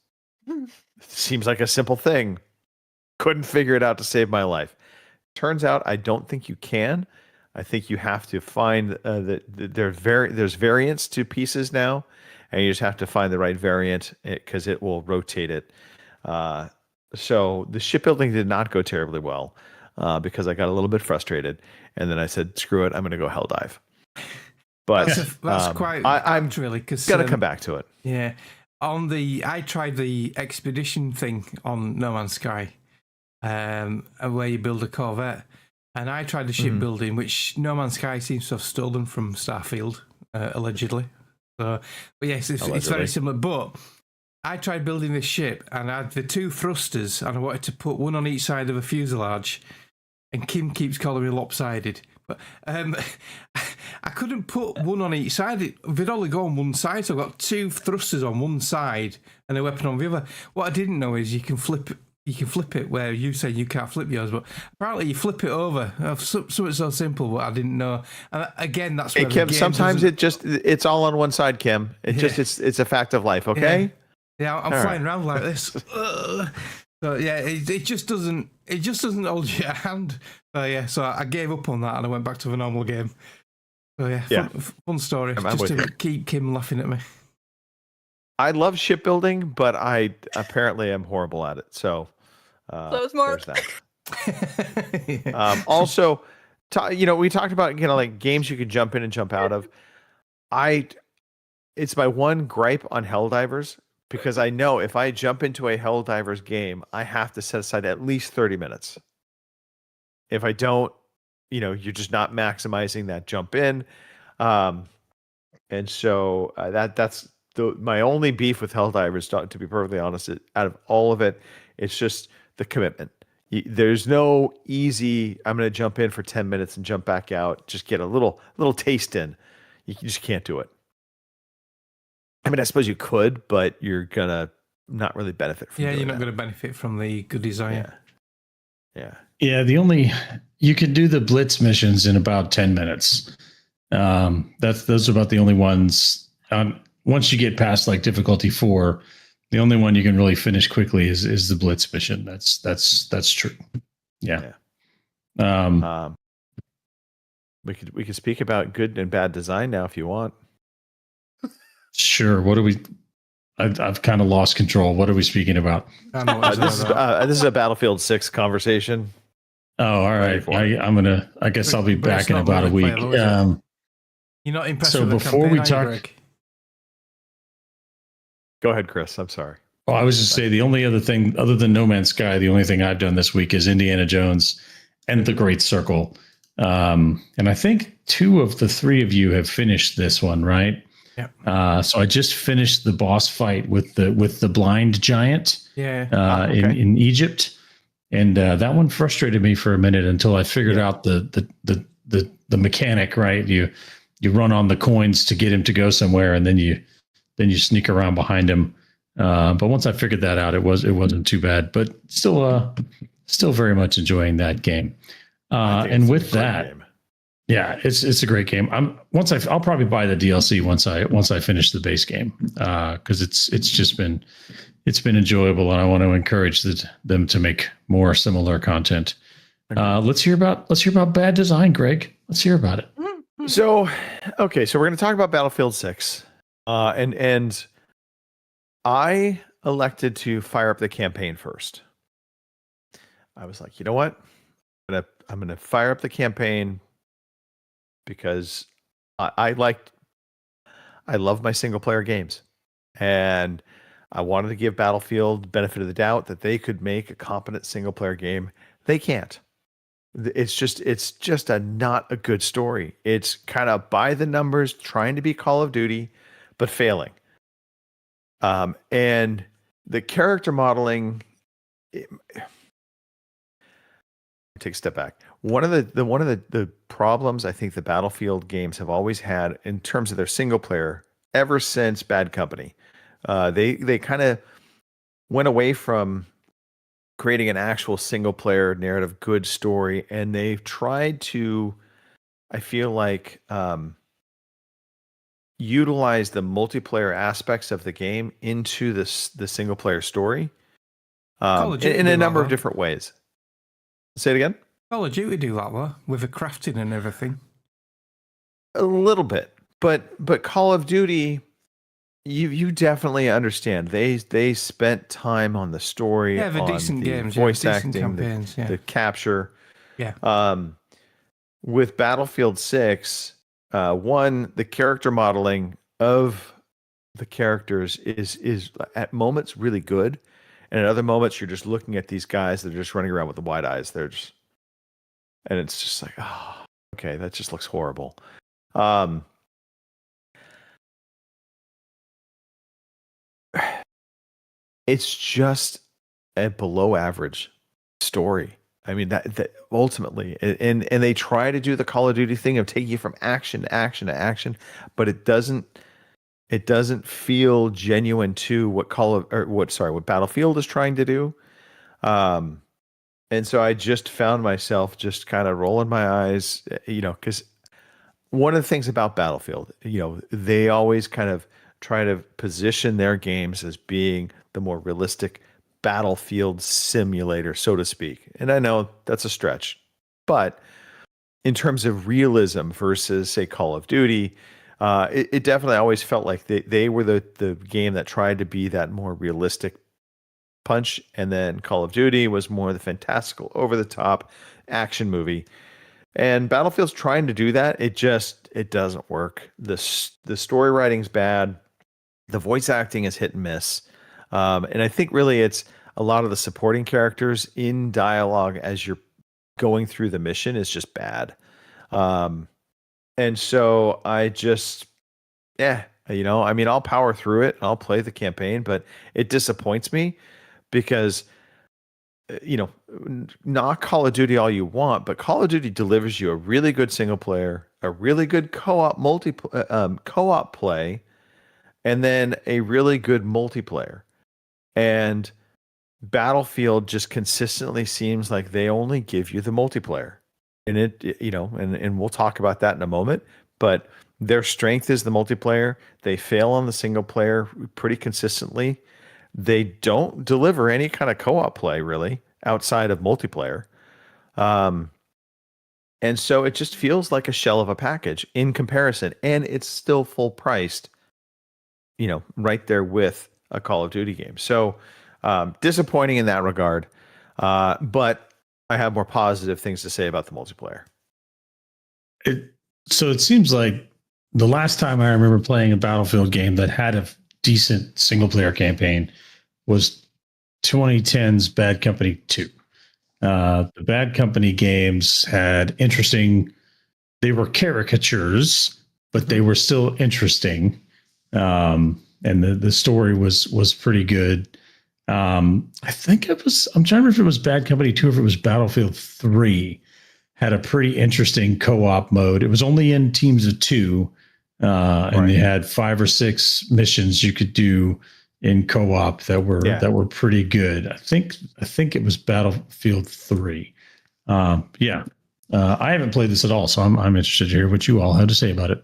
Seems like a simple thing. Couldn't figure it out to save my life. Turns out I don't think you can. I think you have to find that there's variants to pieces now, and you just have to find the right variant because it will rotate it. So the shipbuilding did not go terribly well because I got a little bit frustrated, and then I said, "Screw it, I'm going to go hell dive." But that's quite. I'm really going to come back to it. Yeah, I tried the expedition thing on No Man's Sky, where you build a corvette. And I tried the shipbuilding, which No Man's Sky seems to have stolen from Starfield, allegedly. So, but yes, it's very similar. But I tried building this ship and I had the 2 thrusters and I wanted to put one on each side of a fuselage, and Kim keeps calling me lopsided. But I couldn't put one on each side. They'd only go on one side, so I've got 2 thrusters on one side and a weapon on the other. What I didn't know is you can flip it where you say you can't flip yours, but apparently you flip it over. Something so simple, but I didn't know. And again, that's where Kim, sometimes it's all on one side, Kim. It's a fact of life, okay? Yeah, I'm flying around like this. So yeah, it just doesn't hold your hand. So yeah, so I gave up on that and I went back to the normal game. So yeah, fun story. Just to keep Kim laughing at me. I love shipbuilding, but I apparently am horrible at it. So smart. There's that. Also, we talked about like games you could jump in and jump out of. It's my one gripe on Helldivers, because I know if I jump into a Helldivers game, I have to set aside at least 30 minutes. If I don't, you're just not maximizing that jump in. And so that's my only beef with Helldivers, to be perfectly honest. Out of all of it, it's just the commitment. There's no easy, I'm going to jump in for 10 minutes and jump back out, just get a little taste in. You just can't do it. I mean, I suppose you could, but you're going to not really benefit from it. Yeah, you're not going to benefit from the good design. Yeah. You could do the Blitz missions in about 10 minutes. Those are about the only ones. Once you get past like difficulty 4, the only one you can really finish quickly is the Blitz mission. That's true. Yeah. We could speak about good and bad design now if you want. Sure. What do we? I've kind of lost control. What are we speaking about? This is a Battlefield 6 conversation. Oh, all right. I guess I'll be back in about a week. You're not impressed so with the before campaign, we are you, talk, Greg? Go ahead, Chris. I'm sorry. I was just say the only other thing other than No Man's Sky, the only thing I've done this week is Indiana Jones and The Great Circle. And I think 2 of the 3 of you have finished this one, right? Yeah. So I just finished the boss fight with the blind giant. Yeah. In Egypt, and that one frustrated me for a minute until I figured out the mechanic. Right, you run on the coins to get him to go somewhere, and then you sneak around behind him. But once I figured that out, it wasn't too bad. But still very much enjoying that game. And with that. Yeah, it's a great game. I'll probably buy the DLC once I finish the base game, because it's been enjoyable, and I want to encourage them to make more similar content. Let's hear about bad design, Greg. Let's hear about it. So we're going to talk about Battlefield 6, and I elected to fire up the campaign first. I was like, you know what, I'm gonna fire up the campaign, because I love my single player games, and I wanted to give Battlefield the benefit of the doubt that they could make a competent single player game. They can't. It's just not a good story. It's kind of by the numbers, trying to be Call of Duty, but failing. And the character modeling. Take a step back. One of the problems I think the Battlefield games have always had in terms of their single player, ever since Bad Company, they kind of went away from creating an actual single player narrative good story, and they've tried to, I feel like, utilize the multiplayer aspects of the game into the single player story in a number of different ways. Say it again? Call of Duty do that, though, with the crafting and everything. A little bit. But Call of Duty, you definitely understand. They spent time on the story, the on decent the games, voice decent acting, campaigns, the capture. Yeah. With Battlefield 6, one, the character modeling of the characters is at moments really good. And at other moments, you're just looking at these guys that are just running around with the wide eyes. And it's just like, oh, okay, that just looks horrible. it's just a below average story. I mean, that ultimately, and they try to do the Call of Duty thing of taking you from action to action to action, but it doesn't feel genuine to what what Battlefield is trying to do. And so I just found myself just kind of rolling my eyes, because one of the things about Battlefield, they always kind of try to position their games as being the more realistic battlefield simulator, so to speak. And I know that's a stretch, but in terms of realism versus, say, Call of Duty, it definitely always felt like they were the game that tried to be that more realistic punch, and then Call of Duty was more the fantastical, over-the-top action movie. And Battlefield's trying to do that. It doesn't work. The story writing's bad. The voice acting is hit and miss. And I think really it's a lot of the supporting characters in dialogue as you're going through the mission is just bad. And so I just, I'll power through it. I'll play the campaign, but it disappoints me because, not Call of Duty all you want, but Call of Duty delivers you a really good single player, a really good co-op co-op play, and then a really good multiplayer. And Battlefield just consistently seems like they only give you the multiplayer. And and we'll talk about that in a moment, but their strength is the multiplayer. They fail on the single player pretty consistently. They don't deliver any kind of co-op play really outside of multiplayer. And so it just feels like a shell of a package in comparison, and it's still full priced, right there with a Call of Duty game. So disappointing in that regard. But I have more positive things to say about the multiplayer. So it seems like the last time I remember playing a Battlefield game that had a decent single player campaign was 2010's Bad Company 2. The Bad Company games had they were caricatures, but they were still interesting. And the story was pretty good. I think I'm trying to remember if it was Bad Company 2 or if it was Battlefield 3 had a pretty interesting co-op mode. It was only in teams of 2, and they had 5 or 6 missions you could do in co-op that were pretty good. I think it was Battlefield 3. I haven't played this at all, so I'm interested to hear what you all have to say about it.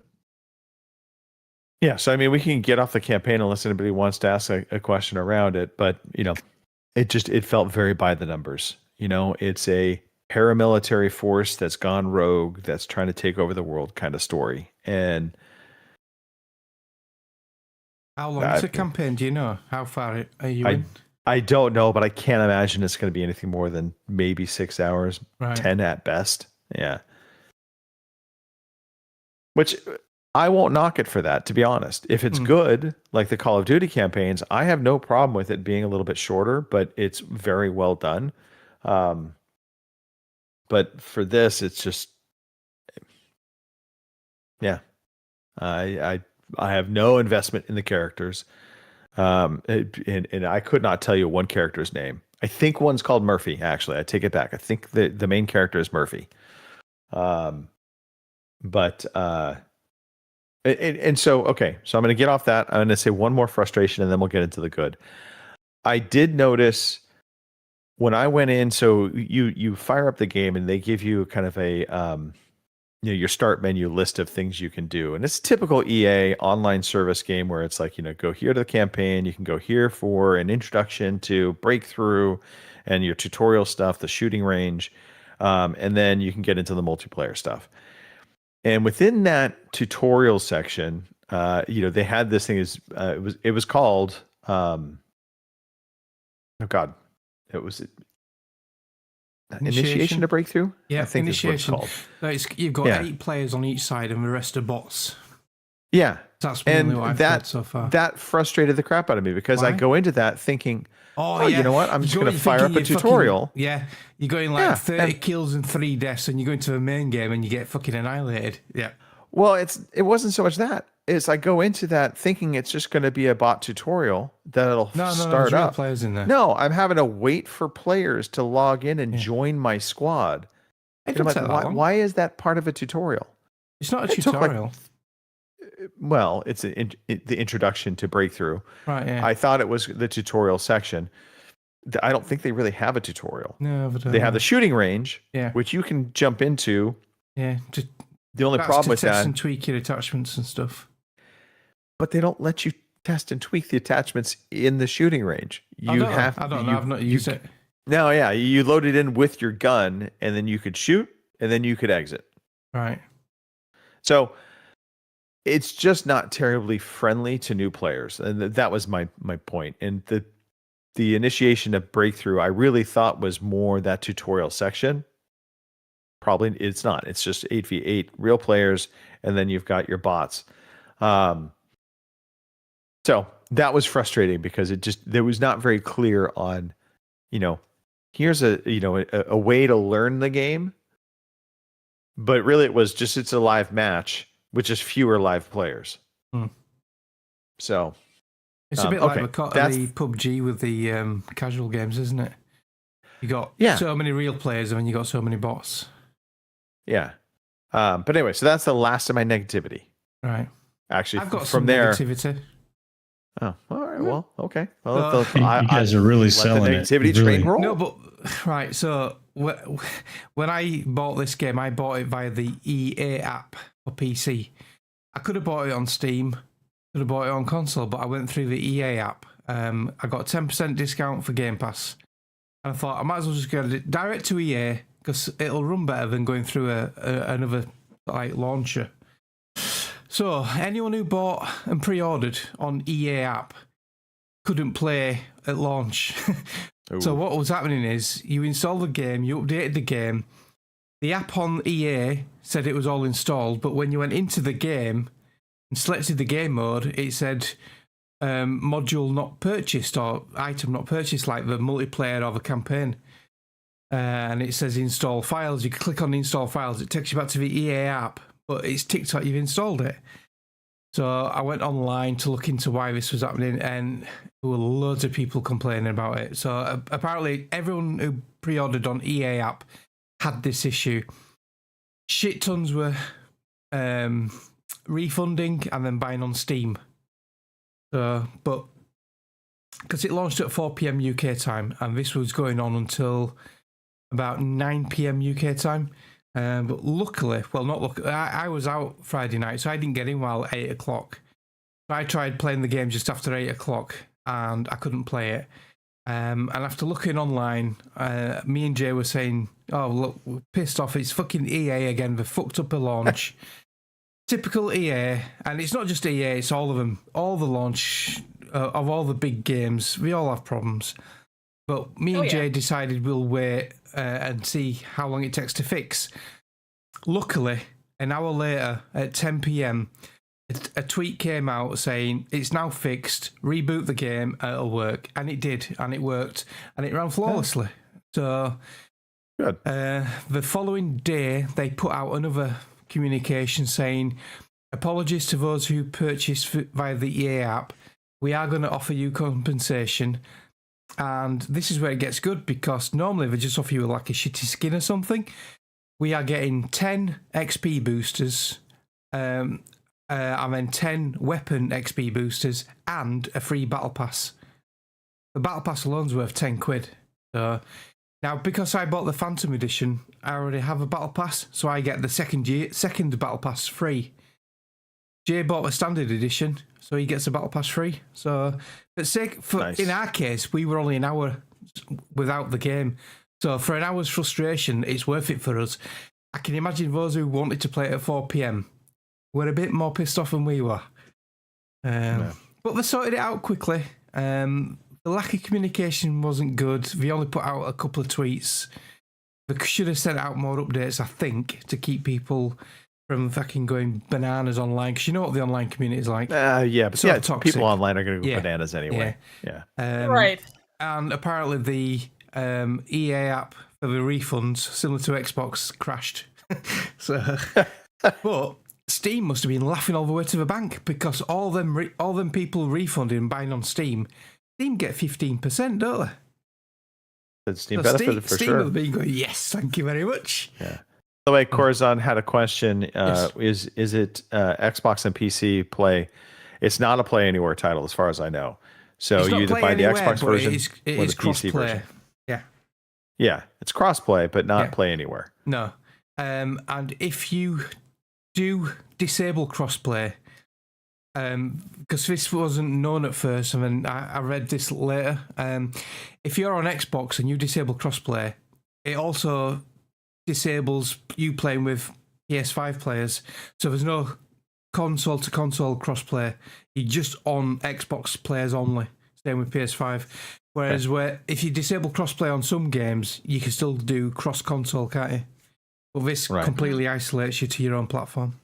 Yeah, so I mean, we can get off the campaign unless anybody wants to ask a question around it, but it felt very by the numbers. It's a paramilitary force that's gone rogue, that's trying to take over the world kind of story. And how long is the campaign? Do you know? How far are you in? I don't know, but I can't imagine it's going to be anything more than maybe 6 hours, 10 at best. Yeah. Which I won't knock it for that, to be honest. If it's good, like the Call of Duty campaigns, I have no problem with it being a little bit shorter, but it's very well done. But for this, it's just, I have no investment in the characters. And I could not tell you one character's name. I think one's called Murphy, actually. I take it back. I think the main character is Murphy. So I'm going to get off that. I'm going to say one more frustration and then we'll get into the good. I did notice when I went in, so you fire up the game and they give you kind of a, your start menu list of things you can do. And it's a typical EA online service game where it's like, go here to the campaign. You can go here for an introduction to Breakthrough and your tutorial stuff, the shooting range. And then you can get into the multiplayer stuff. And within that tutorial section, they had this thing it was called, Initiation to Breakthrough? Yeah, I think Initiation. That's what it's called. You've got 8 players on each side and the rest are bots. Yeah. That's mainly what I've heard so far. That frustrated the crap out of me because I go into that thinking, you know what? I'm just going to fire up a tutorial. You're going 30 kills and 3 deaths and you go into the main game and you get fucking annihilated. Yeah. Well, it wasn't so much that. is I go into that thinking it's just going to be a bot tutorial that'll No, start there's real up. players in there. No, I'm having to wait for players to log in and join my squad. It And I'm doesn't take that like, long. why is that part of a tutorial? It's not a It took, like, tutorial. Well, it's the introduction to Breakthrough. Right, yeah. I thought it was the tutorial section. I don't think they really have a tutorial. No, but, They have the shooting range, Yeah. which you can jump into. Yeah, just The only that's problem to with test that, and tweak your attachments and stuff. but they don't let you test and tweak the attachments in the shooting range. I You don't know. have. I don't know. I've not used it. No, yeah, you load it in with your gun, and then you could shoot, and then you could exit. Right. So it's just not terribly friendly to new players, and that was my point. And the initiation of Breakthrough, I really thought was more that tutorial section. Probably it's not. It's just 8v8 real players, and then you've got your bots. So that was frustrating because there was not very clear on, here's a way to learn the game. But really, it was just it's a live match with just fewer live players. So It's a bit okay, like that's- the PUBG with the casual games, isn't it? You got Yeah. so many real players and then you got so many bots. yeah. But anyway, so that's the last of my negativity. Right. Actually, I've got from some there. negativity. Oh, all right. Well, okay. Well, Well, You guys are really let selling the it. negativity Really. train roll. No, but right. So when I bought this game, I bought it via the EA app for PC. I could have bought it on Steam, could have bought it on console, but I went through the EA app. I got a 10% discount for Game Pass, and I thought I might as well just go direct to EA because it'll run better than going through another like launcher. So anyone who bought and pre-ordered on EA app couldn't play at launch. So what was happening is you install the game, you updated the game. The app on EA said it was all installed, but when you went into the game and selected the game mode, it said module not purchased or item not purchased, like the multiplayer or the campaign. And it says install files. You can click on install files. It takes you back to the EA app, but it's ticked out you've installed it. So I went online to look into why this was happening, and there were loads of people complaining about it. So apparently everyone who pre-ordered on EA app had this issue. Shit tons were refunding and then buying on Steam. But because it launched at 4 p.m. UK time, and this was going on until about 9 p.m. UK time. But luckily, well, not luckily, I was out Friday night, so I didn't get in while 8 o'clock. I tried playing the game just after 8 o'clock, and I couldn't play it. And after looking online, me and Jay were saying, oh, look, we're pissed off. It's fucking EA again. They fucked up a launch. Typical EA. And it's not just EA, it's all of them. All the launch of all the big games, we all have problems. But me and Jay decided we'll wait and see how long it takes to fix. Luckily, an hour later at 10 p.m, a tweet came out saying it's now fixed, reboot the game, it'll work. And it did, and it worked, and it ran flawlessly. So Good. The following day, they put out another communication saying, apologies to those who purchased via the EA app. We are going to offer you compensation. And this is where it gets good, because normally they just offer you like a shitty skin or something. We are getting 10 XP boosters, and then 10 weapon XP boosters, and a free battle pass. The battle pass alone's worth 10 quid. So now, because I bought the Phantom Edition, I already have a battle pass, so I get the second battle pass free. Jay bought a standard edition, so he gets a battle pass free. So, Nice. in our case, we were only an hour without the game. So for an hour's frustration, it's worth it for us. I can imagine those who wanted to play it at 4 p.m. were a bit more pissed off than we were. But they sorted it out quickly. The lack of communication wasn't good. They only put out a couple of tweets. They should have sent out more updates, I think, to keep people from fucking going bananas online, because you know what the online community is like. Yeah, but Sort yeah, of toxic. people online are going to go Yeah. bananas anyway. Yeah. Right. And apparently the EA app for the refunds, similar to Xbox, crashed. So, but Steam must have been laughing all the way to the bank because all them people refunding and buying on Steam get 15%, don't they? Did Steam So benefited for Steam sure. have been going, yes, thank you very much. Yeah. By the way, Corazon had a question. Is it Xbox and PC play? It's not a Play Anywhere title, as far as I know. So It's not you either Play buy the Anywhere, Xbox but version it or is the PC cross-play. version. Yeah. Yeah, it's cross-play, but not Yeah. Play Anywhere. No. And if you do disable crossplay, because this wasn't known at first, and then I read this later. If you're on Xbox and you disable crossplay, it also disables you playing with PS5 players. So there's no console to console crossplay. You're just on Xbox players only. Same with PS5. Whereas if you disable crossplay on some games, you can still do cross console, can't you? But this completely isolates you to your own platform.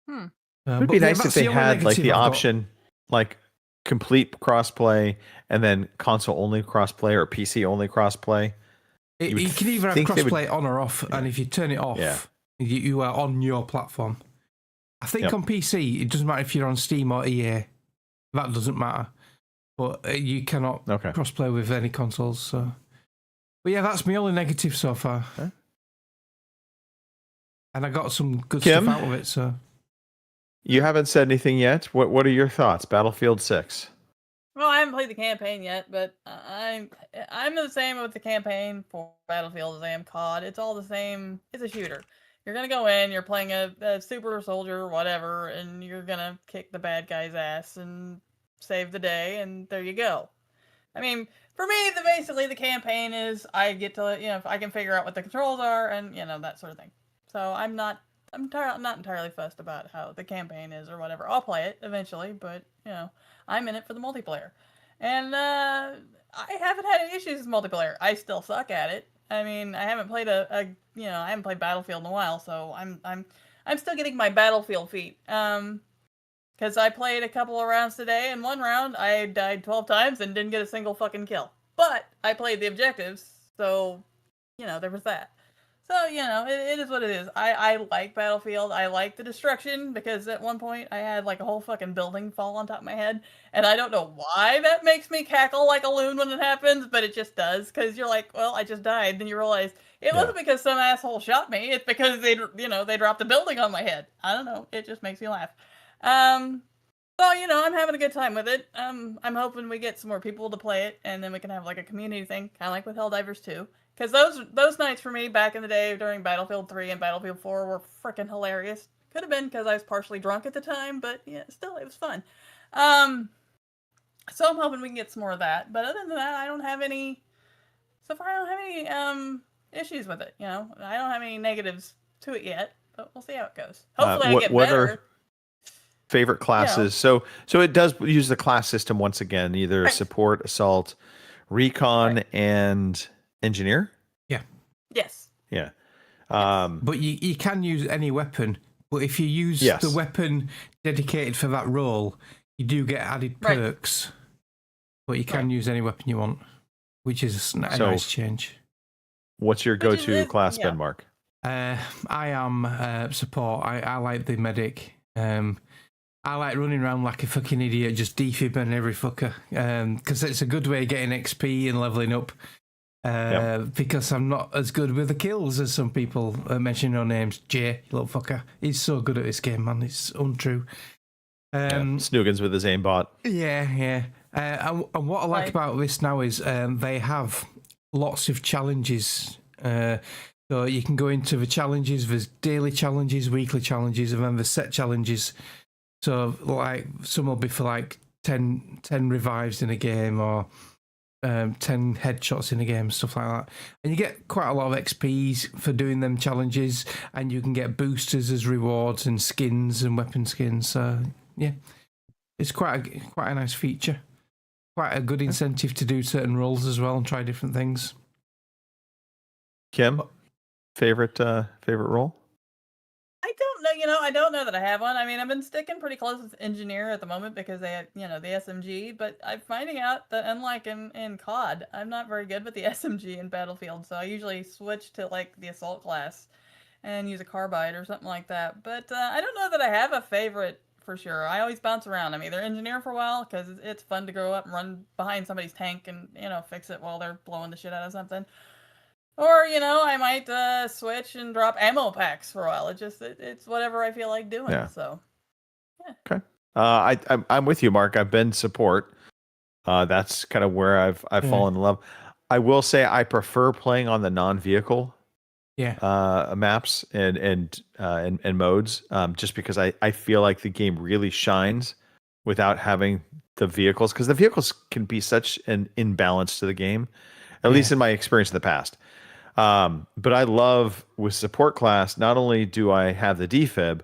It would be nice if they had like the option, like complete crossplay and then console only crossplay or PC only crossplay. You can either have crossplay on or off, and if you turn it off, you are on your platform. I think on PC, it doesn't matter if you're on Steam or EA. That doesn't matter. But you cannot crossplay with any consoles. So. But yeah, that's my only negative so far. Okay. And I got some good Kim? stuff out of it. So You haven't said anything yet. What are your thoughts? Battlefield 6. Well, I haven't played the campaign yet, but I'm the same with the campaign for Battlefield as I am COD. It's all the same. It's a shooter. You're gonna go in. You're playing a super soldier or whatever, and you're gonna kick the bad guy's ass and save the day, and there you go. I mean, for me, basically the campaign is I get to if I can figure out what the controls are and that sort of thing. So I'm not entirely fussed about how the campaign is or whatever. I'll play it eventually, but I'm in it for the multiplayer, and I haven't had any issues with multiplayer. I still suck at it. I mean, I haven't played I haven't played Battlefield in a while, so I'm still getting my Battlefield feet. Because I played a couple of rounds today, and one round I died 12 times and didn't get a single fucking kill. But I played the objectives, so there was that. So, it is what it is. I like Battlefield. I like the destruction, because at one point I had like a whole fucking building fall on top of my head. And I don't know why that makes me cackle like a loon when it happens, but it just does. Because you're like, well, I just died. Then you realize it wasn't because some asshole shot me. It's because they dropped a building on my head. I don't know. It just makes me laugh. So, I'm having a good time with it. I'm hoping we get some more people to play it, and then we can have like a community thing, kind of like with Helldivers 2. Because those nights for me back in the day during Battlefield 3 and Battlefield 4 were freaking hilarious. Could have been because I was partially drunk at the time, but still, it was fun. So I'm hoping we can get some more of that. But other than that, I don't have any issues with it. I don't have any negatives to it yet, but we'll see how it goes. Hopefully I get what better. Are favorite classes? So it does use the class system once again, either support, assault, recon, and engineer. Yes. Yeah. but you can use any weapon. But if you use the weapon dedicated for that role, you do get added perks. But you can use any weapon you want, which is a nice change. What's your go-to class, Ben Mark? I am support. I like the medic. I like running around like a fucking idiot, just defibbing every fucker. Because it's a good way of getting XP and leveling up. Because I'm not as good with the kills as some people mention your names. Jay, little fucker. He's so good at this game, man. It's untrue. Snoogans with his aimbot. Yeah. And what I like about this now is they have lots of challenges. So you can go into the challenges. There's daily challenges, weekly challenges, and then there's set challenges. So like some will be for like 10 revives in a game, or 10 headshots in a game, stuff like that. And you get quite a lot of XPs for doing them challenges, and you can get boosters as rewards and skins and weapon skins. So yeah, it's quite a nice feature. Quite a good incentive to do certain roles as well and try different things. Kim, favorite role? I don't know. I don't know that I have one. I mean, I've been sticking pretty close with engineer at the moment because they have, the SMG. But I'm finding out that unlike in COD, I'm not very good with the SMG in Battlefield. So I usually switch to like the assault class. and use a carbide or something like that. But I don't know that I have a favorite for sure. I always bounce around. I'm either engineer for a while because it's fun to go up and run behind somebody's tank and fix it while they're blowing the shit out of something. Or I might switch and drop ammo packs for a while. It's whatever I feel like doing. Yeah. So Okay. I'm with you, Mark. I've been support. That's kind of where I've fallen in love. I will say I prefer playing on the non-vehicle maps and modes, just because I feel like the game really shines without having the vehicles, because the vehicles can be such an imbalance to the game, at least in my experience in the past. But I love with support class, not only do I have the defib,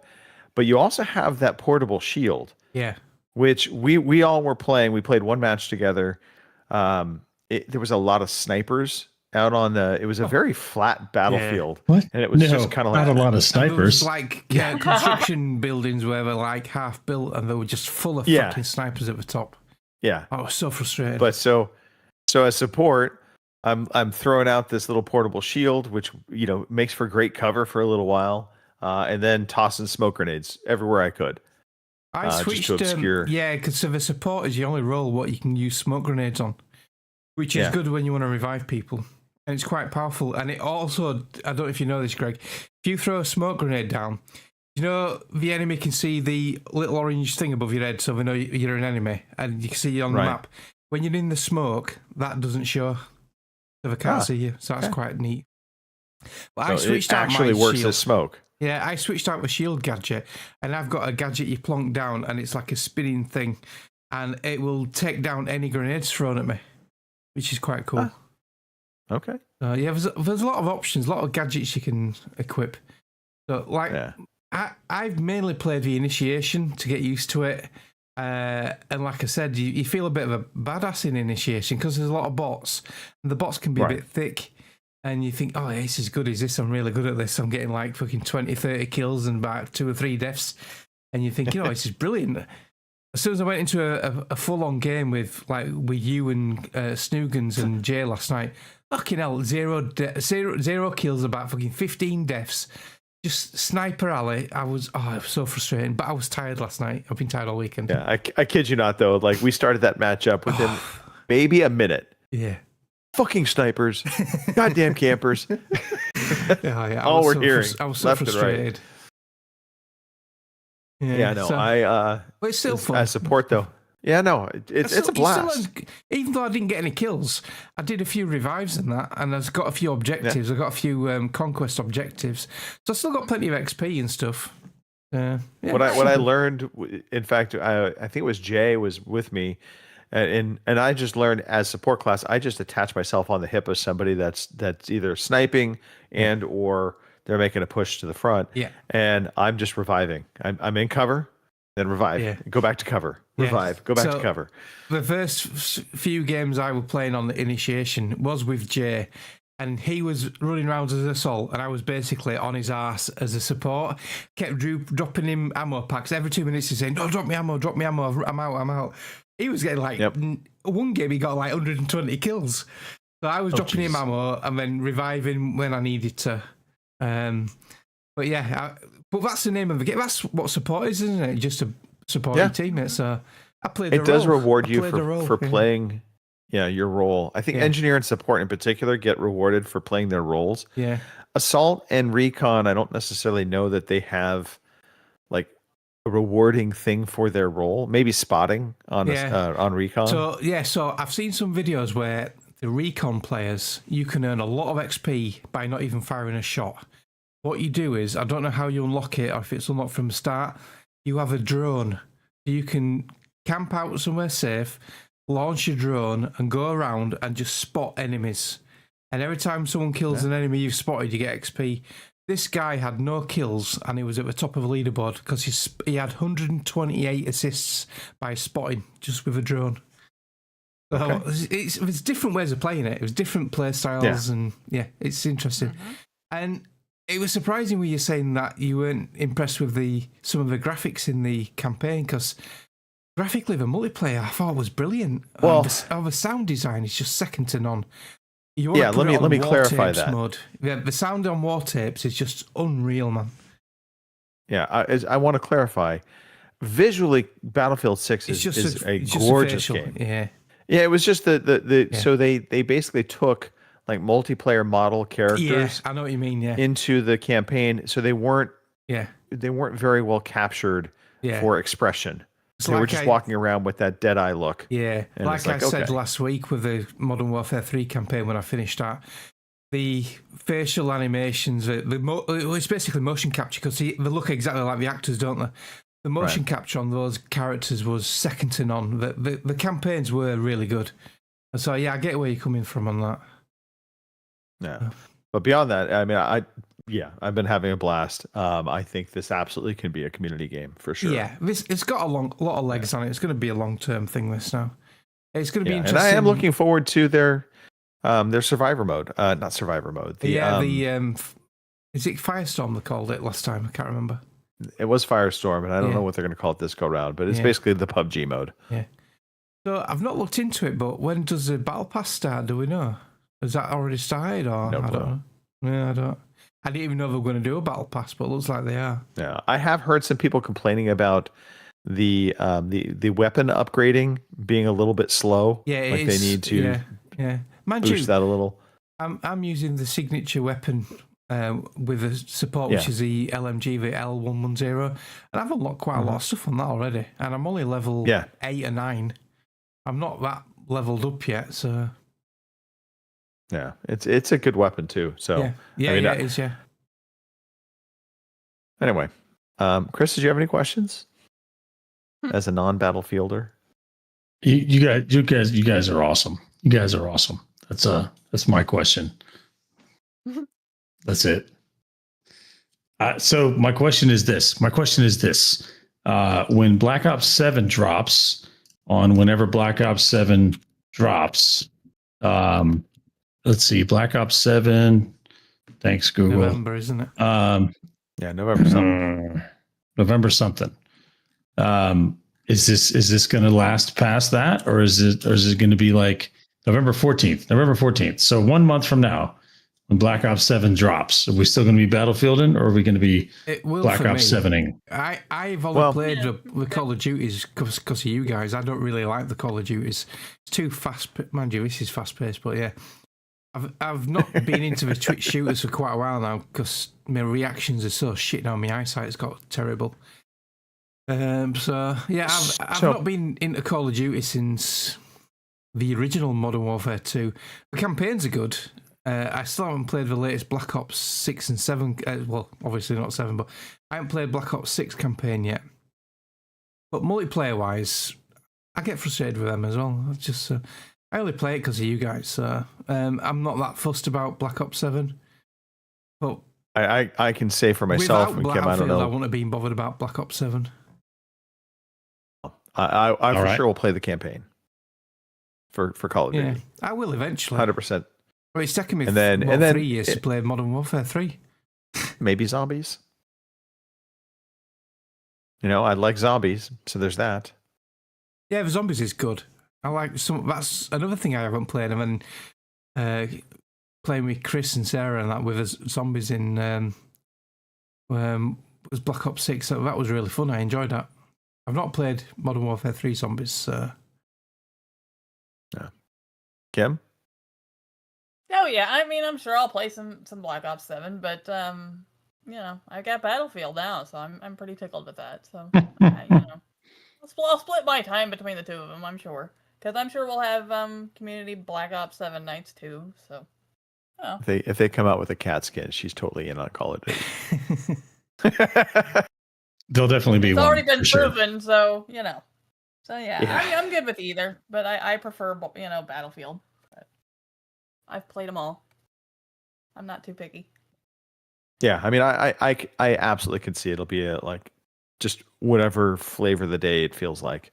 but you also have that portable shield. Yeah. Which we all were playing. We played one match together. There was a lot of snipers out on it was a very flat battlefield. What? And it was just kind of like not a lot of There was snipers. like construction buildings where they were like half built and they were just full of fucking snipers at the top. Yeah. I was so frustrated. But so as support, I'm throwing out this little portable shield, which makes for great cover for a little while, and then tossing smoke grenades everywhere I could. I switched, just to obscure. because for the supporters, you only roll what you can use smoke grenades on, which is good when you want to revive people. And it's quite powerful. And it also, I don't know if you know this, Greg, if you throw a smoke grenade down, the enemy can see the little orange thing above your head, so they know you're an enemy, and you can see you on the map. When you're in the smoke, that doesn't show, so they can't see you. So that's quite neat. But So I switched it out actually my works shield. as smoke. Yeah, I switched out the shield gadget, and I've got a gadget you plonk down, and it's like a spinning thing, and it will take down any grenades thrown at me, which is quite cool. Okay. There's a lot of options, a lot of gadgets you can equip. So, I've mainly played the initiation to get used to it, and like I said, you feel a bit of a badass in initiation because there's a lot of bots, and the bots can be a bit thick. And you think, oh, this is good. Is this? I'm really good at this. I'm getting like fucking 20, 30 kills and about 2 or 3 deaths. And you think, this is brilliant. As soon as I went into a full-on game with you and Snoogans and Jay last night, fucking hell, zero kills, about fucking 15 deaths. Just Sniper Alley. I was so frustrating. But I was tired last night. I've been tired all weekend. Yeah, I kid you not, though. Like, we started that matchup within maybe a minute. Yeah. Fucking snipers, goddamn campers. All we're hearing. I was so left and right. frustrated. Yeah, no, but it's still fun. As support though. Yeah, no, it's a blast. Even though I didn't get any kills, I did a few revives and that, and I've got a few objectives. I got a few conquest objectives, so I still got plenty of XP and stuff. What I learned, in fact, I think it was Jay was with me. And I just learned as support class, I just attach myself on the hip of somebody that's either sniping or they're making a push to the front. Yeah. And I'm just reviving. I'm in cover, then revive, go back to cover, revive, go back to cover. The first few games I was playing on the initiation was with Jay, and he was running around as assault, and I was basically on his ass as a support. Kept dropping him ammo packs every 2 minutes. He's saying, "No, drop me ammo, I'm out." He was getting one game he got like 120 kills. So I was dropping him ammo and then reviving when I needed to. But that's the name of the game. That's what support is, isn't it? Just a supporting teammate. So I played. It does reward you for playing. Yeah, your role. I think engineer and support in particular get rewarded for playing their roles. Yeah. Assault and recon, I don't necessarily know that they have like a rewarding thing for their role. Maybe spotting on recon. So I've seen some videos where the recon players, you can earn a lot of XP by not even firing a shot. What you do is, I don't know how you unlock it or if it's unlocked from the start, you have a drone. You can camp out somewhere safe, launch your drone and go around and just spot enemies. And every time someone kills an enemy you've spotted, you get XP. This guy had no kills and he was at the top of the leaderboard because he had 128 assists by spotting just with a drone. So there's different ways of playing it. It was different play styles and it's interesting. And it was surprising when you're saying that you weren't impressed with some of the graphics in the campaign because graphically the multiplayer I thought was brilliant. Well, the sound design is just second to none. You wanna Yeah, put let it on me War clarify Tapes that. mode. Yeah, the sound on War Tapes is just unreal, man. Yeah, I want to clarify. Visually, Battlefield 6 It's just is a it's just gorgeous facial. game. Yeah. Yeah, it was just the Yeah. so they basically took like multiplayer model Yeah, characters I know what you mean. Yeah. into the campaign, so they weren't Yeah. very well captured Yeah. for expression. It's They were like just I- walking around with that dead eye look. Yeah, And like it's I like, said okay. last week with the Modern Warfare 3 campaign when I finished that, the facial animations, it's basically motion capture because they look exactly like the actors, don't they? The motion capture on those characters was second to none. The campaigns were really good. So yeah, I get where you're coming from on that. Yeah. But beyond that, I mean, I've been having a blast. I think this absolutely can be a community game for sure. Yeah, it's got a lot of legs on it. It's going to be a long-term thing. This now, it's going to be And interesting. I am looking forward to their survivor mode. Not survivor mode. is it Firestorm they called it last time? I can't remember. It was Firestorm, and I don't Yeah. know what they're going to call it this go round, but it's Yeah. basically the PUBG mode. Yeah. So I've not looked into it, but when does the battle pass start? Do we know? Has that already started, or No I clue. don't know. Yeah, I don't. I didn't even know they were going to do a battle pass, but it looks like they are. Yeah, I have heard some people complaining about the weapon upgrading being a little bit slow. Yeah, like they need to yeah. Mind boost you, that a little. I'm using the signature weapon with the support, which Yeah. is the LMG, the L110, and I've unlocked quite a lot of stuff on that already. And I'm only level 8 or 9. I'm not that leveled up yet, so Yeah, it's a good weapon too. So yeah, I mean, it is. Yeah. Anyway, Chris, did you have any questions as a non-battlefielder? You guys are awesome. You guys are awesome. That's my question. That's it. So my question is this. When Black Ops 7 drops, on whenever Black Ops 7 drops, let's see, Black Ops 7. Thanks, Google. November, isn't it? Yeah, November something. November something. Is this going to last past that, or is it going to be like November 14th? November 14th. So 1 month from now, when Black Ops 7 drops, are we still going to be Battlefielding, or are we going to be Black Ops 7ing? I've only played the Call of Duties because of you guys. I don't really like the Call of Duties. It's too fast. Mind you, this is fast paced, but yeah. I've not been into the Twitch shooters for quite a while now because my reactions are so shit now. My eyesight's got terrible. So yeah, I've not been into Call of Duty since the original Modern Warfare 2. The campaigns are good. I still haven't played the latest Black Ops 6 and 7. Well, obviously not 7, but I haven't played Black Ops 6 campaign yet. But multiplayer-wise, I get frustrated with them as well. It's just I only play it because of you guys, so I'm not that fussed about Black Ops 7. But I can say for myself, without and Kim, I don't Battlefield, know. I wouldn't have been bothered about Black Ops 7. I for right. sure will play the campaign for Call of Yeah, Duty. I will eventually. 100%. Well, it's taken me And then- 3 years to play Modern Warfare 3. Maybe zombies. You know, I like zombies, so there's that. Yeah, the zombies is good. I like some. That's another thing I haven't played. And then playing with Chris and Sarah and that with us zombies in was Black Ops 6. So that was really fun. I enjoyed that. I've not played Modern Warfare 3 zombies. So. Yeah. Kim? Oh yeah, I mean, I'm sure I'll play some Black Ops 7, but you know, I've got Battlefield now, so I'm pretty tickled with that. So you know, I'll split my time between the two of them, I'm sure, because I'm sure we'll have community Black Ops 7 nights too. So, oh. If they come out with a cat skin, she's totally in on Call of Duty. There'll definitely be It's one. already been for sure. proven, so you know. So yeah, Yeah. I'm good with either, but I prefer Battlefield. But I've played them all. I'm not too picky. Yeah, I mean, I absolutely can see it'll be like just whatever flavor of the day it feels like.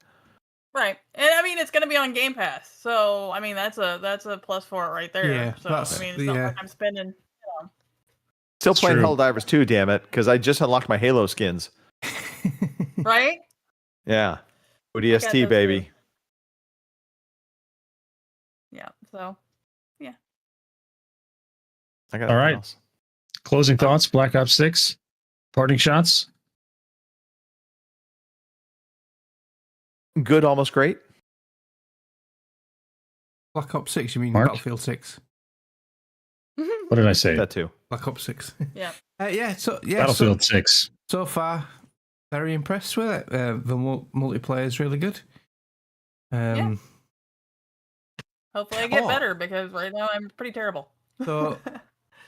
Right, and I mean it's going to be on Game Pass, so I mean that's a plus for it right there. Yeah, so I mean it's not like I'm spending. Still It's playing true. Helldivers 2, damn it, because I just unlocked my Halo skins. Right? Yeah, got ODST those baby. too. Yeah. So, yeah. I got All nothing right. else. Closing thoughts, Black Ops 6, parting shots. Good, almost great. Black Ops 6, you mean Mark? Battlefield 6? What did I say? That too. Black Ops 6. Yeah. Battlefield 6. So far, very impressed with it. The multiplayer is really good. Hopefully I get Oh. better because right now I'm pretty terrible. So,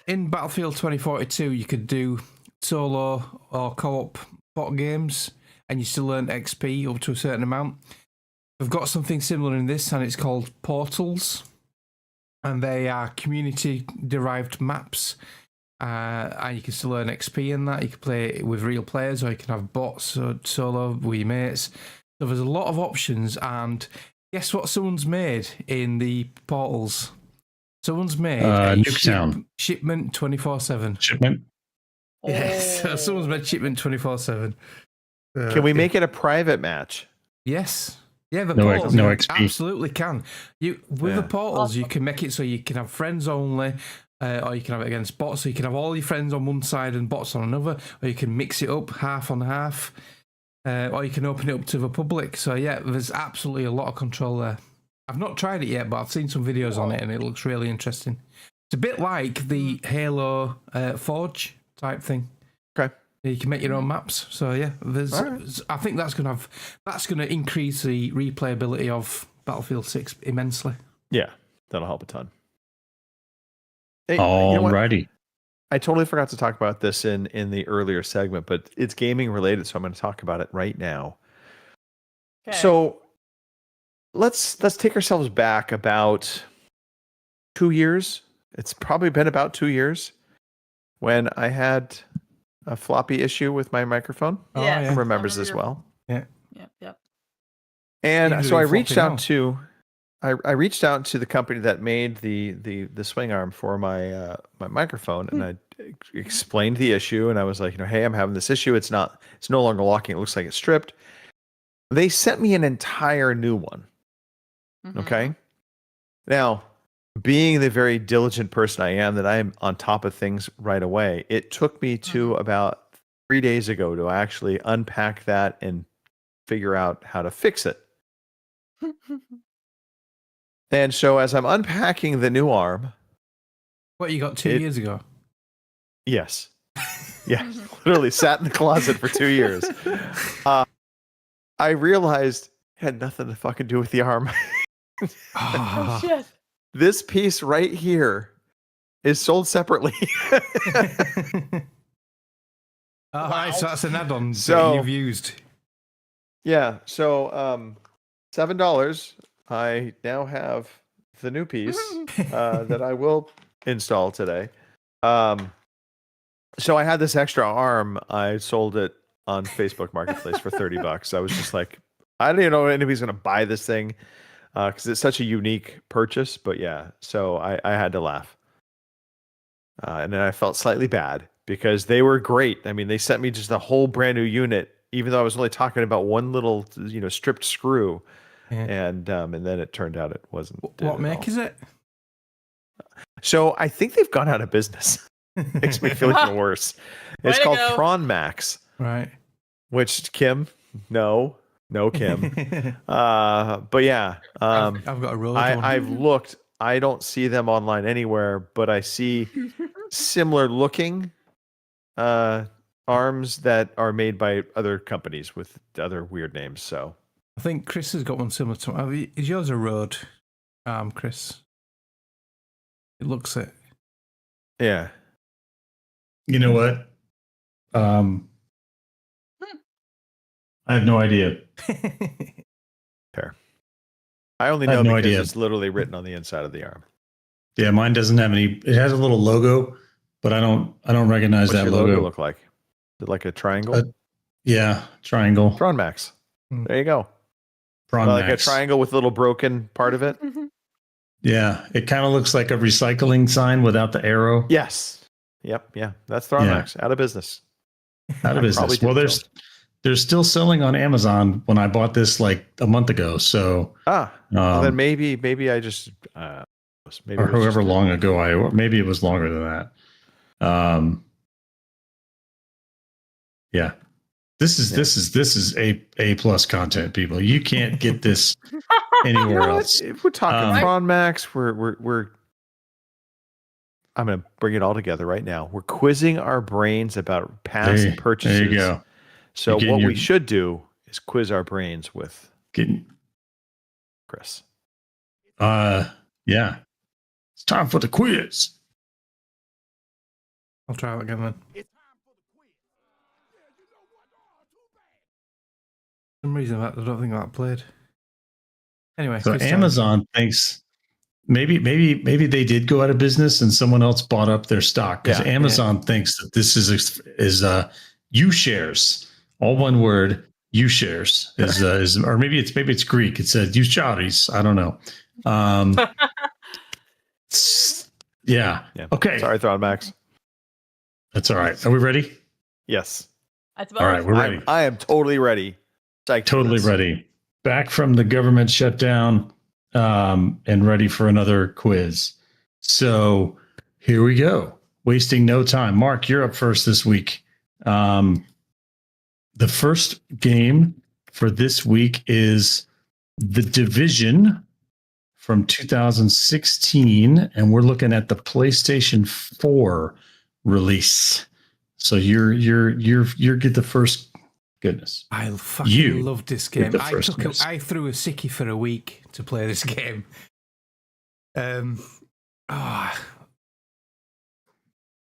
in Battlefield 2042, you could do solo or co-op bot games, and you still earn XP up to a certain amount. We've got something similar in this, and it's called Portals, and they are community-derived maps. And you can still earn XP in that. You can play with real players, or you can have bots or solo with your mates. So there's a lot of options, and guess what someone's made in the Portals? Someone's made a Nuketown. shipment 24/7. Shipment. Yes, so someone's made shipment 24/7. Can we make it a private match? Yes. Yeah, the No portals no you XP. absolutely can. You with the portals, you can make it so you can have friends only, or you can have it against bots. So you can have all your friends on one side and bots on another, or you can mix it up half on half, or you can open it up to the public. So yeah, there's absolutely a lot of control there. I've not tried it yet, but I've seen some videos on it, and it looks really interesting. It's a bit like the Halo Forge type thing. Okay. You can make your own maps. So yeah, I think that's gonna increase the replayability of Battlefield 6 immensely. Yeah, that'll help a ton. Hey, you know what? Alrighty. I totally forgot to talk about this in the earlier segment, but it's gaming related, so I'm going to talk about it right now. Okay. So let's take ourselves back about 2 years. It's probably been about 2 years when I had a floppy issue with my microphone. Oh, Yes. yeah. Who remembers this Your- well? Yep. And Seems to so be I reached floppy out now. to I reached out to the company that made the swing arm for my my microphone, and I explained the issue, and I was like, hey, I'm having this issue. It's no longer locking. It looks like it's stripped. They sent me an entire new one. Mhm. Okay. Now, being the very diligent person I am, that I am on top of things right away, it took me to about 3 days ago to actually unpack that and figure out how to fix it. And so as I'm unpacking the new arm, What you got 2 years ago? yes. Yeah, literally sat in the closet for 2 years. I realized it had nothing to fucking do with the arm. Oh shit. This piece right here is sold separately. Alright, so that's an add-on So- that you've used. Yeah, so $7. I now have the new piece that I will install today. So I had this extra arm. I sold it on Facebook Marketplace for $30. I was just like, I don't even know if anybody's going to buy this thing because it's such a unique purchase. But yeah, so I had to laugh. And then I felt slightly bad because they were great. I mean, they sent me just a whole brand new unit, even though I was only talking about one little, stripped screw. Yeah. And then it turned out it wasn't. What make is it? So I think they've gone out of business. Makes me feel even worse. It's Way to called go. Tron Max, Right. which Kim, no Kim. But yeah, I've got a road one. I've looked. I don't see them online anywhere, but I see similar looking arms that are made by other companies with other weird names. So I think Chris has got one similar to mine. Is yours a road arm, Chris? It looks it. yeah, You know what? I have no idea. fair. I only I know have no because idea. it's literally written on the inside of the arm. Yeah, mine doesn't have any. It has a little logo, but I don't recognize What's that your logo. logo look like? Is it like a triangle? Yeah, triangle. Tron Max. Hmm. There you go. Prawn Like Max. a triangle with a little broken part of it. Yeah, it kind of looks like a recycling sign without the arrow. Yes. Yep. Yeah. That's Tron Yeah. Max. Out of business. Out of I business. probably Well, did they're still selling on Amazon when I bought this like a month ago. So Well, then um, maybe I just knows? Maybe or it was however just- long ago maybe it was longer than that. Yeah. This is A plus content, people. You can't get this anywhere else. If we're talking Prawn Max, we're I'm going to bring it all together right now. We're quizzing our brains about past purchases. There you go. So what we should do is quiz our brains with Chris. Yeah. It's time for the quiz. I'll try it again then. For some reason, I don't think that played. Anyway, So quiz time. Amazon thinks maybe they did go out of business and someone else bought up their stock because Amazon thinks that this is U shares, all one word. U shares is or maybe it's Greek. It says Usharis. I don't know. Yeah. Okay. Sorry, Thrawn Max. That's all right. Are we ready? Yes. That's all right. We're ready. I am totally ready. Totally ready. Back from the government shutdown, and ready for another quiz. So here we go. Wasting no time. Mark, you're up first this week. The first game for this week is The Division from 2016, and we're looking at the PlayStation 4 release. So you're get the first. Goodness, I fucking loved this game. I threw a sickie for a week to play this game. For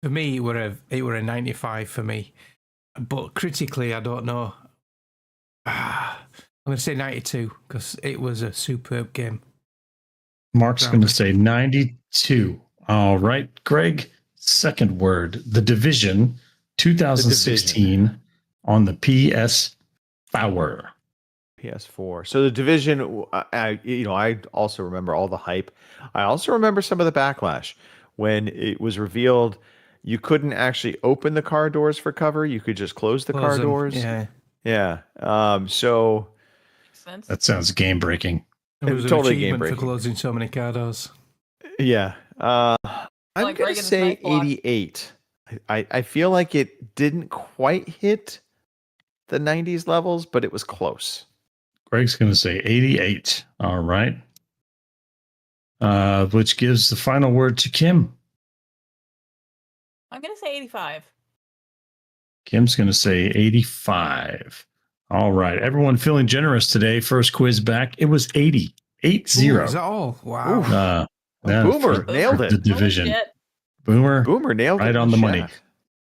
me, it were a 95 for me, but critically, I don't know. I'm going to say 92 because it was a superb game. Mark's going to say 92. All right, Greg. Second word, The Division, 2016 on the PS4. PS4. So The Division, I also remember all the hype. I also remember some of the backlash when it was revealed you couldn't actually open the car doors for cover. You could just close the car doors. Yeah. Yeah. So that sounds game breaking. It was totally game breaking for closing so many car doors. Yeah. I'm going to say 88. I feel like it didn't quite hit the 90s levels, but it was close. Greg's going to say 88. All right. Which gives the final word to Kim. I'm going to say 85. Kim's going to say 85. All right. Everyone feeling generous today. First quiz back. It was 80. 80. Ooh, is that all? Wow. Boomer nailed it. The Division. Boomer nailed it. Right on the money.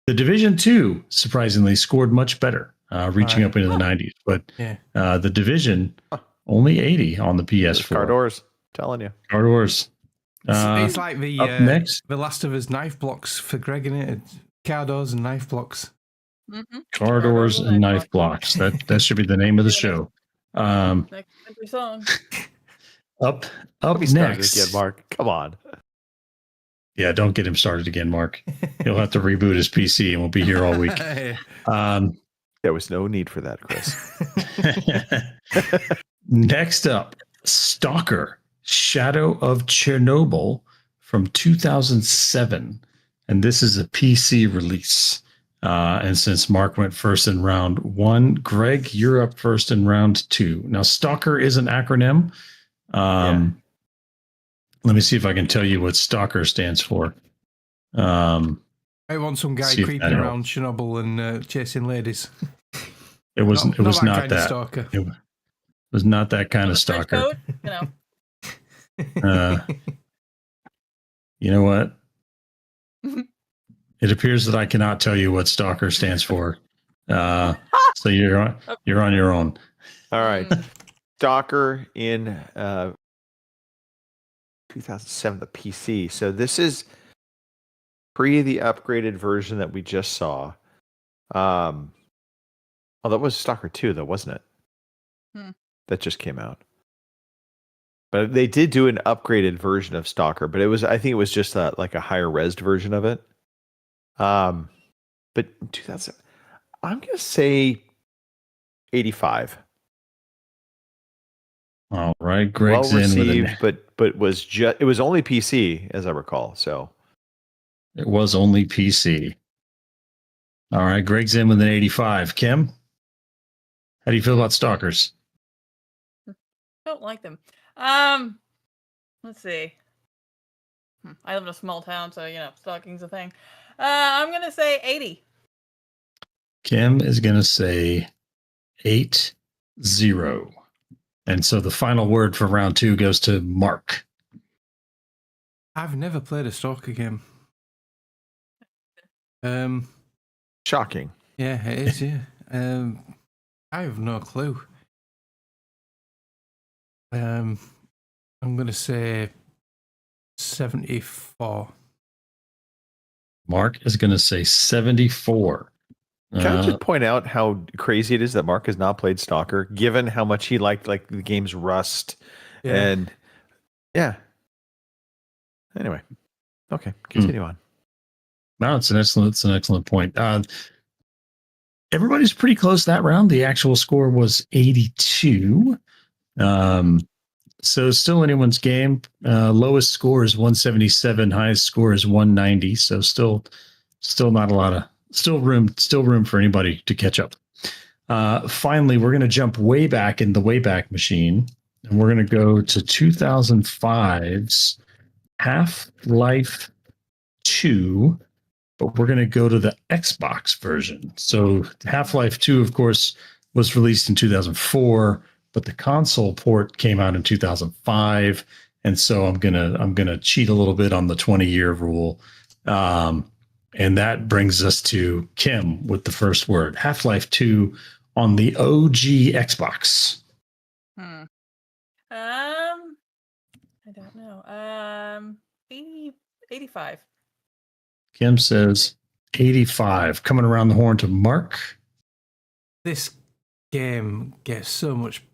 The Division 2, surprisingly, scored much better, reaching up into the 90s. But The Division, only 80 on the PS4. Car doors. Telling you. Car doors. It's like the next. The Last of Us knife blocks for Greg, in it. Car doors and knife blocks. Mm-hmm. Car doors and knife blocks. That should be the name of the show. Next country song. Up next. Again, Mark. Come on. Yeah, don't get him started again, Mark. He'll have to reboot his PC and we'll be here all week. There was no need for that, Chris. Next up, Stalker, Shadow of Chernobyl from 2007. And this is a PC release. And since Mark went first in round 1, Greg, you're up first in round 2. Now, Stalker is an acronym. Let me see if I can tell you what Stalker stands for. I want some guy creeping around Chernobyl and chasing ladies. It was not that. Stalker. It was not that kind of stalker. Code? You know what? It appears that I cannot tell you what Stalker stands for. So you're on your own. All right. Stalker in 2007, the PC. So this is pre the upgraded version that we just saw. Oh, that was Stalker 2, though, wasn't it? That just came out. But they did do an upgraded version of Stalker, but I think it was just like a higher resed version of it. But 2000, I'm gonna say 85. All right, Well Greg's in with received, but was just it was only PC as I recall. So it was only PC. All right, Greg's in with an 85. Kim, how do you feel about Stalkers? Don't like them. Let's see. I live in a small town, so stalking's a thing. I'm gonna say 80. Kim is going to say 80. And so the final word for round 2 goes to Mark. I've never played a Stalker game. shocking. Yeah, it is. Yeah. I have no clue. I'm going to say 74. Mark is going to say 74. Can I just point out how crazy it is that Mark has not played Stalker, given how much he liked like the game's Rust, and yeah. Anyway, okay, continue on. No, it's an excellent point. Everybody's pretty close that round. The actual score was 82. So still anyone's game. Lowest score is 177. Highest score is 190. So still not a lot of still room for anybody to catch up. Finally, we're going to jump way back in the Wayback Machine, and we're going to go to 2005's Half-Life 2, but we're going to go to the Xbox version. So Half-Life 2, of course, was released in 2004, but the console port came out in 2005, and so I'm gonna cheat a little bit on the 20-year rule. And that brings us to Kim with the first word. Half-Life 2 on the OG Xbox. I don't know. 85. Kim says 85. Coming around the horn to Mark. This game gets so much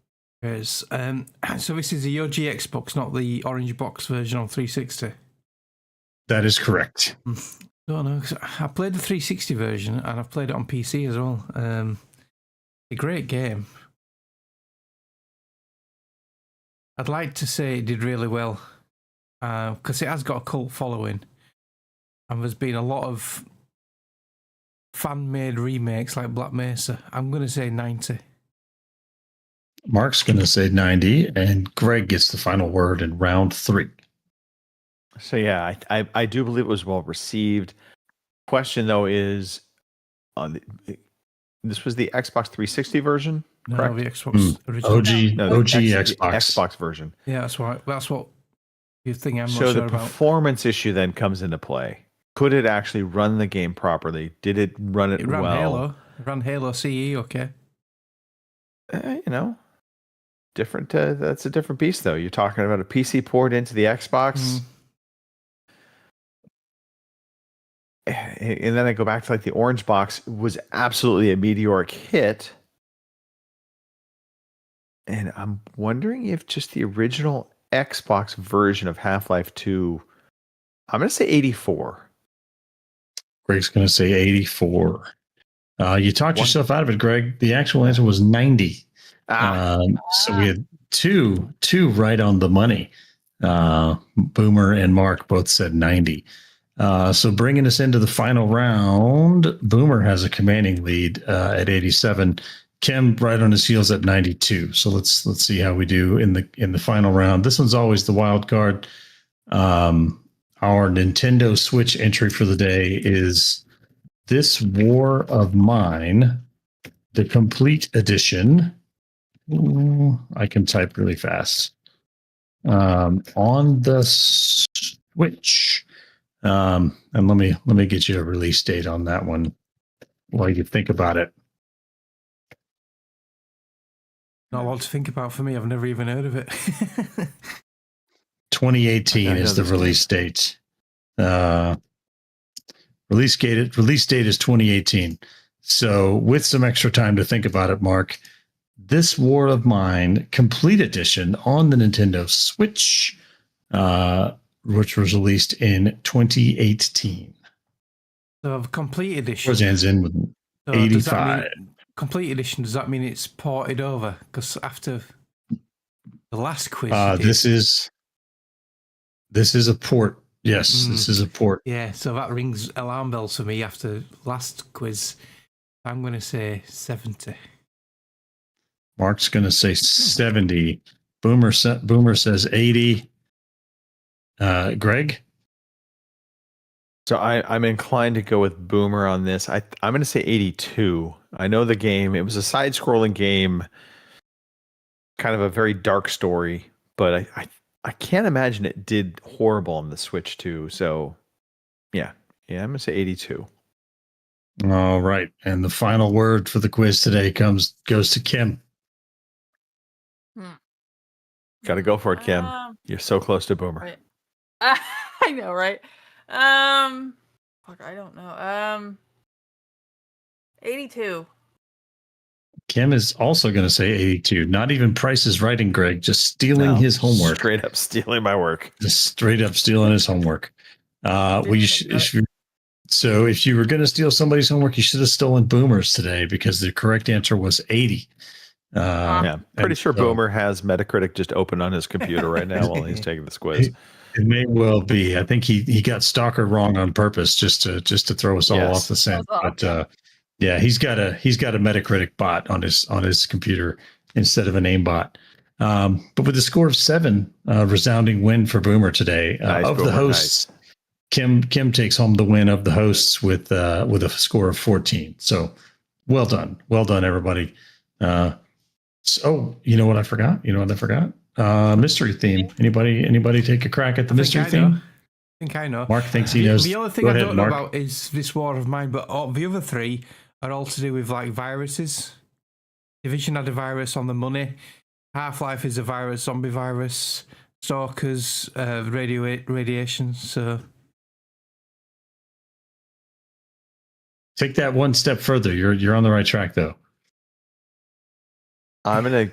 praise. So this is the OG Xbox, not the orange box version on 360. That is correct. Don't know. I played the 360 version and I've played it on PC as well. A great game. I'd like to say it did really well because it has got a cult following, and there's been a lot of fan-made remakes like Black Mesa. I'm going to say 90. Mark's going to say 90, and Greg gets the final word in round 3. So yeah, I do believe it was well received. Question though is, this was the Xbox 360 version, correct? No, the Xbox original. OG Xbox. Xbox version. Yeah, that's right. That's what you think. I'm not So sure the about. performance issue then comes into play. Could it actually run the game properly? Did it run it, It ran well? Halo. It ran Halo CE. Okay. Different. That's a different beast, though. You're talking about a PC port into the Xbox. And then I go back to like the orange box was absolutely a meteoric hit. And I'm wondering if just the original Xbox version of Half-Life 2, I'm going to say 84. Greg's going to say 84. You talked yourself out of it, Greg. The actual answer was 90. So we had two right on the money. Boomer and Mark both said 90. So bringing us into the final round, Boomer has a commanding lead at 87. Kim right on his heels at 92. So let's see how we do in the final round. This one's always the wild card. Our Nintendo Switch entry for the day is This War of Mine, the complete edition. Ooh, I can type really fast. On the Switch. And let me get you a release date on that one while you think about it. Not a lot to think about for me. I've never even heard of it. 2018 is the release date. Release date is 2018. So with some extra time to think about it, Mark, This War of Mine complete edition on the Nintendo Switch, which was released in 2018. So a complete edition. Ends in with 85. Complete edition, does that mean it's ported over? Because after The last quiz. you did. This is a port. Yes, this is a port. Yeah, so that rings alarm bells for me after last quiz. I'm going to say 70. Mark's going to say 70. Boomer says 80. Greg? So I'm inclined to go with Boomer on this. I'm going to say 82. I know the game. It was a side-scrolling game, kind of a very dark story, but I can't imagine it did horrible on the Switch too. So, yeah, I'm going to say 82. All right. And the final word for the quiz today goes to Kim. Got to go for it, Kim. You're so close to Boomer. Right. I know, right? Fuck, I don't know. 82. Kim is also going to say 82. Not even Price is writing, Greg, just stealing his homework. Straight up stealing my work. Just straight up stealing his homework. So if you were going to steal somebody's homework, you should have stolen Boomer's today because the correct answer was 80. Yeah, pretty sure Boomer has Metacritic just open on his computer right now while he's taking this quiz. It may well be. I think he got Stalker wrong on purpose just to throw us all off the scent. But yeah, he's got a Metacritic bot on his computer instead of an aimbot. But with a score of 7, resounding win for Boomer today. Nice, of Boomer, the hosts, nice. Kim takes home the win of the hosts with a score of 14. So well done, everybody. So you know what I forgot? Mystery theme. Anybody take a crack at the mystery theme? I think I know. Mark thinks he knows. The other thing I don't know about is this war of mine, but the other 3 are all to do with like viruses. Division had a virus on the money. Half-Life is a virus, zombie virus. Stalkers, radiation. So take that one step further. You're on the right track though. I'm gonna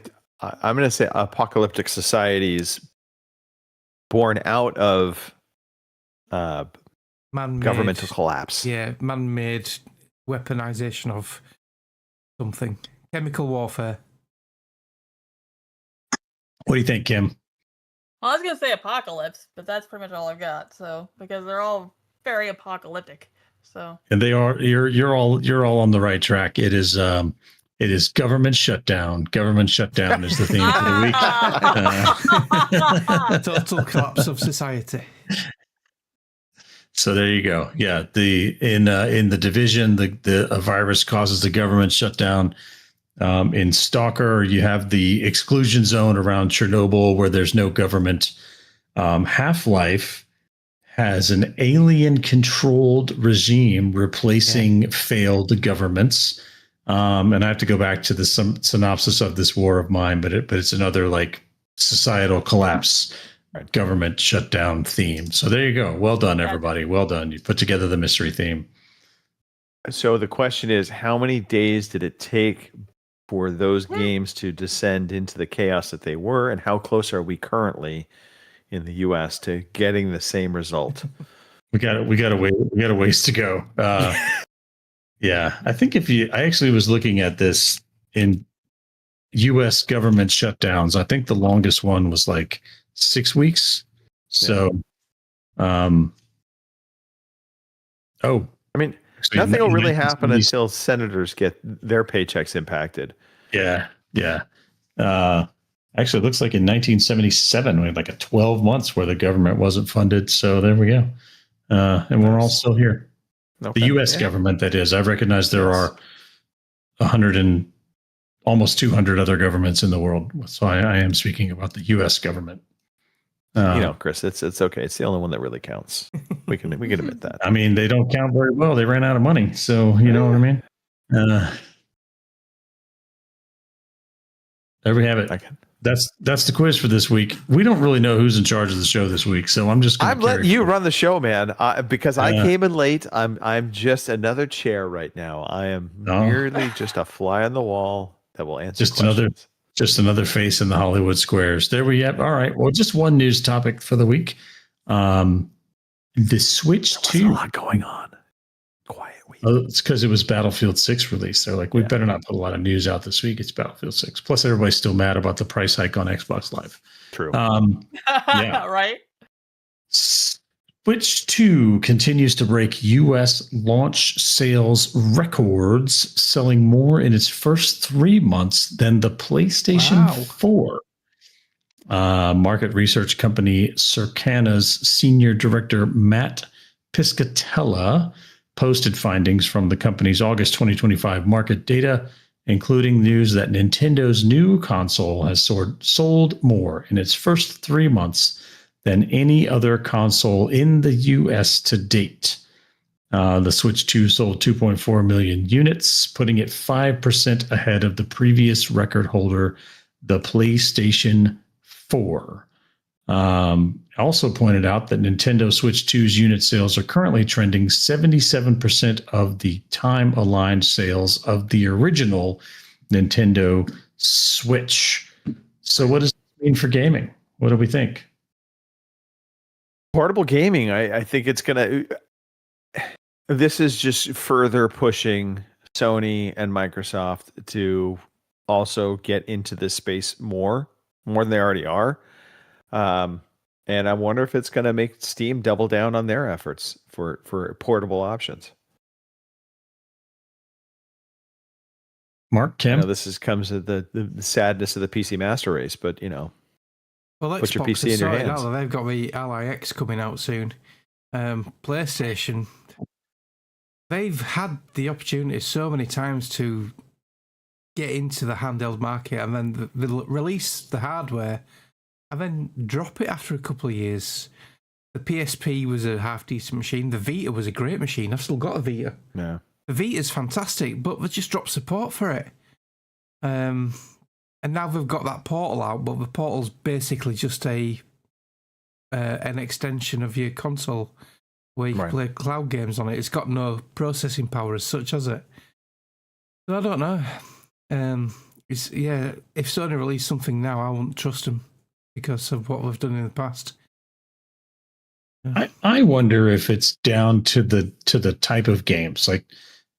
say apocalyptic societies born out of governmental collapse. Yeah, man-made weaponization of something. Chemical warfare. What do you think, Kim? Well, I was gonna say apocalypse, but that's pretty much all I've got. So because they're all very apocalyptic. So and they are. You're all on the right track. It is government shutdown. Government shutdown is the theme for the week. Total collapse of society. So there you go. Yeah, in the Division, a virus causes the government shutdown. In Stalker, you have the exclusion zone around Chernobyl where there's no government. Half-Life has an alien-controlled regime replacing failed governments. And I have to go back to the synopsis of this war of mine, but it's another like societal collapse, government shutdown theme. So there you go. Well done, everybody. Well done. You put together the mystery theme. So the question is, how many days did it take for those games to descend into the chaos that they were, and how close are we currently in the U.S. to getting the same result? We got a ways to go. Yeah, I think I actually was looking at this in U.S. government shutdowns. I think the longest one was like 6 weeks. So, I mean, nothing will really happen until senators get their paychecks impacted. Yeah. Actually, it looks like in 1977, we had like a 12 months where the government wasn't funded. So there we go. And we're all still here. Okay. The U.S. government, that is. I recognize there are 100 and almost 200 other governments in the world. So I am speaking about the U.S. government. Chris, it's okay. It's the only one that really counts. We can admit that. I mean, they don't count very well. They ran out of money. So you know what I mean? There we have it. That's the quiz for this week. We don't really know who's in charge of the show this week, so I'm letting you run the show, man. Because I came in late. I'm just another chair right now. I am merely just a fly on the wall that will answer questions. Just another face in the Hollywood squares. There we have. All right. Well, just one news topic for the week. The Switch 2. A lot going on. Quiet week. Oh, it's because it was Battlefield 6 release. They're like, we better not put a lot of news out this week. It's Battlefield 6. Plus, everybody's still mad about the price hike on Xbox Live. True. Yeah. Right? Switch 2 continues to break U.S. launch sales records, selling more in its first 3 months than the PlayStation 4. Market research company Circana's senior director Matt Piscatella posted findings from the company's August 2025 market data, including news that Nintendo's new console has sold more in its first 3 months than any other console in the U.S. to date. The Switch 2 sold 2.4 million units, putting it 5% ahead of the previous record holder, the PlayStation 4. Also pointed out that Nintendo Switch 2's unit sales are currently trending 77% of the time-aligned sales of the original Nintendo Switch. So what does it mean for gaming? What do we think? Portable gaming, I think it's going to... This is just further pushing Sony and Microsoft to also get into this space more than they already are. And I wonder if it's going to make Steam double down on their efforts for portable options. Mark, Kim? This comes to the sadness of the PC Master Race, but well, put your Xbox PC in your hands. Out, they've got the Ally X coming out soon. PlayStation, they've had the opportunity so many times to get into the handheld market, and then they'll release the hardware and then drop it after a couple of years. The PSP was a half-decent machine. The Vita was a great machine. I've still got a Vita. Yeah. The Vita's fantastic, but they just dropped support for it. And now they've got that Portal out, but the Portal's basically just an extension of your console where you can play cloud games on it. It's got no processing power as such, has it? So I don't know. If Sony release something now, I won't trust them because of what we've done in the past. I wonder if it's down to the type of games. Like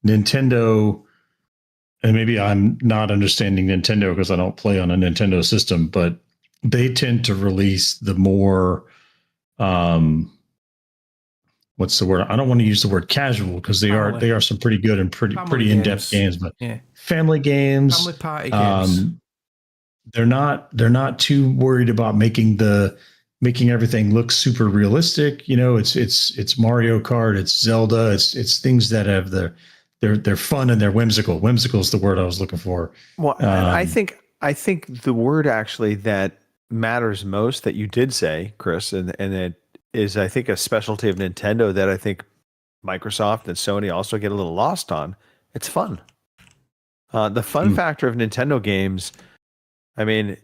Nintendo, and maybe I'm not understanding Nintendo because I don't play on a Nintendo system, but they tend to release the more what's the word? I don't want to use the word casual because they are some pretty good and pretty in-depth games, but family games, family party games. They're not too worried about making everything look super realistic. It's Mario Kart, it's Zelda, it's things that have they're fun and they're whimsical. Whimsical is the word I was looking for. Well, I think the word actually that matters most that you did say, Chris, and it is, I think, a specialty of Nintendo that I think Microsoft and Sony also get a little lost on. It's fun. The fun factor of Nintendo games, I mean,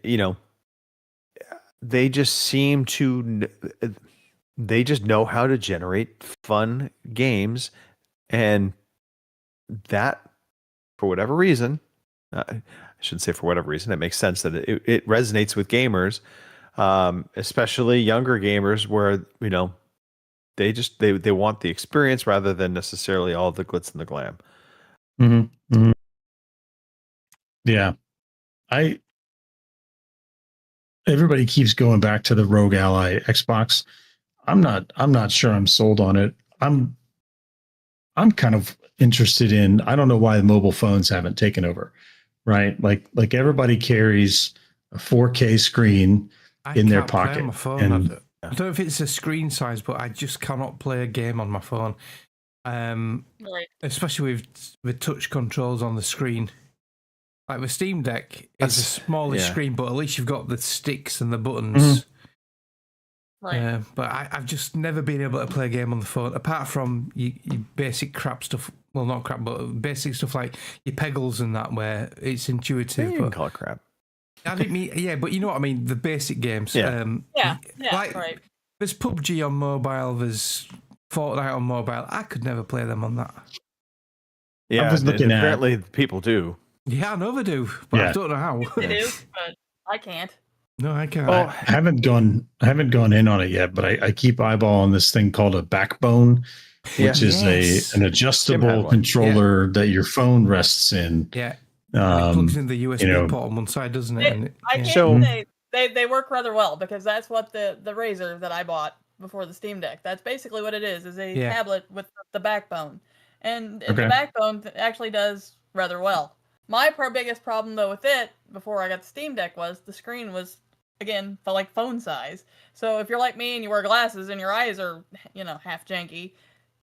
they just seem to, they just know how to generate fun games, and that, for whatever reason, I shouldn't say for whatever reason, it makes sense that it resonates with gamers, especially younger gamers, where they want the experience rather than necessarily all the glitz and the glam. Mm-hmm. Mm-hmm. Yeah, everybody keeps going back to the Rogue Ally Xbox. I'm not sure I'm sold on it. I'm kind of interested in, I don't know why the mobile phones haven't taken over, right? Like everybody carries a 4K screen in their pocket. On my phone. I don't know if it's a screen size, but I just cannot play a game on my phone. Especially with touch controls on the screen. Like the Steam Deck is a smaller screen, but at least you've got the sticks and the buttons. Mm-hmm. Right. But I've just never been able to play a game on the phone, apart from your basic crap stuff. Well, not crap, but basic stuff like your Peggles and that, where it's intuitive. You can call it crap. I didn't mean, but you know what I mean. The basic games. Yeah. Right. There's PUBG on mobile. There's Fortnite on mobile. I could never play them on that. Yeah, apparently people do. Yeah, I know they do, but I don't know how. They do, but I can't. No, I can't. I haven't gone in on it yet, but I keep eyeballing this thing called a Backbone, which is Yes. an Jim had adjustable one. controller that your phone rests in. Yeah. It plugs in the USB you know, port on one side, doesn't it? And I can't So- say they work rather well because that's what the Razer that I bought before the Steam Deck. That's basically what it is a Yeah. tablet with the backbone, and Okay. the backbone actually does rather well. My biggest problem though with it before I got the Steam Deck was the screen was again like phone size. So if you're like me and you wear glasses and your eyes are half janky,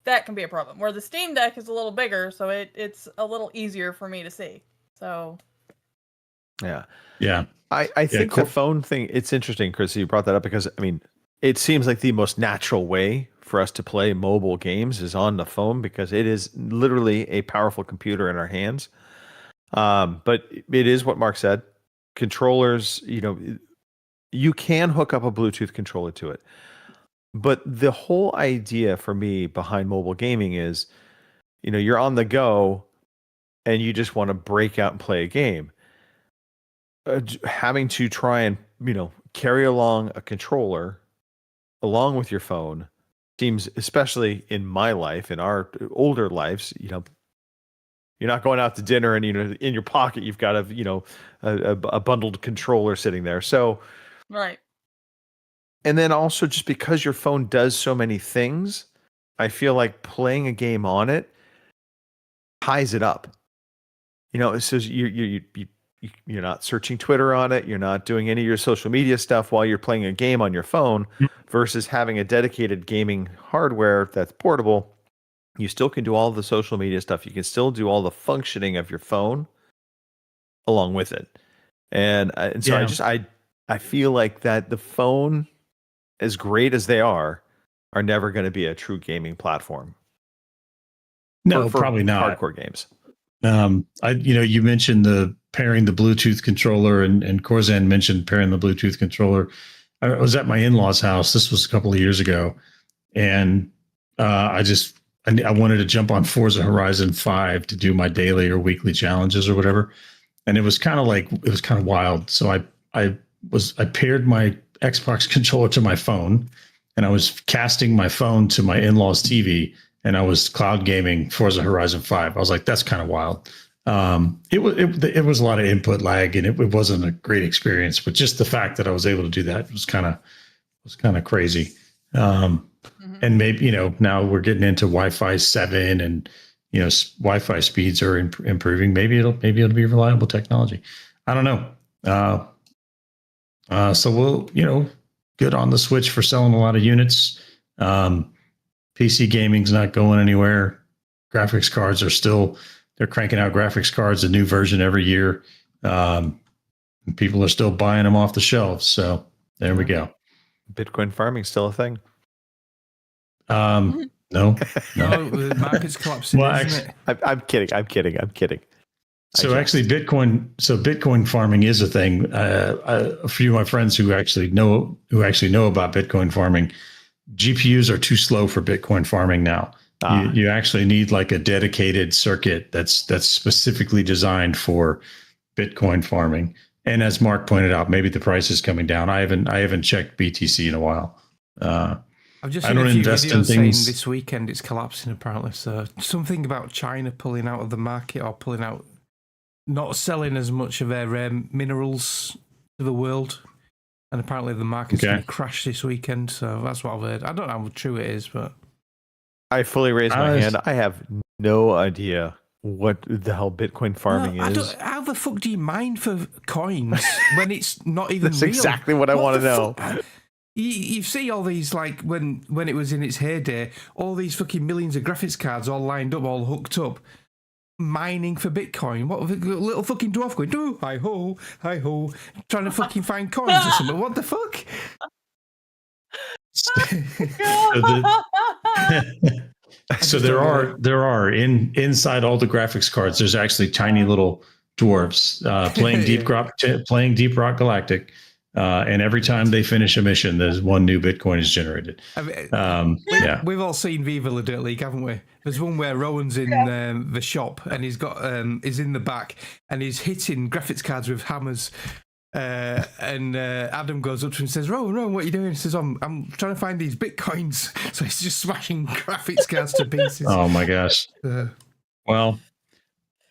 that can be a problem. Where the Steam Deck is a little bigger, so it's a little easier for me to see. So Yeah. Yeah. I think cool. the phone thing, it's interesting, Chris, you brought that up because, I mean, it seems like the most natural way for us to play mobile games is on the phone because it is literally a powerful computer in our hands. But it is what Mark said. Controllers, you can hook up a Bluetooth controller to it. But the whole idea for me behind mobile gaming is, you're on the go and you just want to break out and play a game. Having to try and carry along a controller along with your phone seems, especially in my life, in our older lives, you're not going out to dinner and in your pocket you've got a bundled controller sitting there. So right. And then also just because your phone does so many things, I feel like playing a game on it ties it up. It says you're not searching Twitter on it. You're not doing any of your social media stuff while you're playing a game on your phone versus having a dedicated gaming hardware that's portable. You still can do all the social media stuff. You can still do all the functioning of your phone along with it. And so I feel like that the phone, as great as they are never going to be a true gaming platform. No, for probably not. Hardcore games. You mentioned pairing the Bluetooth controller, and Corzan mentioned pairing the Bluetooth controller. I was at my in-laws' house. This was a couple of years ago, and I wanted to jump on Forza Horizon 5 to do my daily or weekly challenges or whatever, and it was kind of wild. So I paired my Xbox controller to my phone, and I was casting my phone to my in-laws' TV. And I was cloud gaming Forza Horizon 5. I was like, that's kind of wild. It was a lot of input lag, and it wasn't a great experience. But just the fact that I was able to do that was kind of crazy. And maybe now we're getting into Wi-Fi 7, and Wi-Fi speeds are improving. Maybe it'll be reliable technology. I don't know. So we'll good on the Switch for selling a lot of units. PC gaming's not going anywhere. Graphics cards they're cranking out graphics cards, a new version every year. And people are still buying them off the shelves. So there we go. Bitcoin farming still a thing? No. the market's collapsing, Well, isn't it? I'm kidding. So actually, Bitcoin farming is a thing. A few of my friends who actually know about Bitcoin farming, GPUs are too slow for Bitcoin farming now. You actually need like a dedicated circuit that's specifically designed for Bitcoin farming. And as Mark pointed out, maybe the price is coming down. I haven't checked BTC in a while. I've just seen a few videos saying this weekend it's collapsing apparently. So something about China pulling out of the market or pulling out, not selling as much of their minerals to the world. And apparently the market's going to crash this weekend. So that's what I've heard. I don't know how true it is, but I fully raise my hand. I have no idea what the hell Bitcoin farming is. How the fuck do you mine for coins when it's not even That's real? exactly what I want to know. You see all these, like when it was in its heyday, all these fucking millions of graphics cards all lined up, all hooked up, mining for Bitcoin. What a little fucking dwarf going, do hi ho, trying to fucking find coins or something. What the fuck? So there are inside all the graphics cards. There's actually tiny little dwarves playing Deep Rock Galactic. And every time they finish a mission, there's one new Bitcoin is generated. We've all seen Viva La Dirt League, haven't we? There's one where Rowan's in the shop and he's got is in the back and he's hitting graphics cards with hammers And Adam goes up to him and says, Rowan, what are you doing? He says, I'm trying to find these bitcoins. So he's just smashing graphics cards to pieces. Oh my gosh. Well,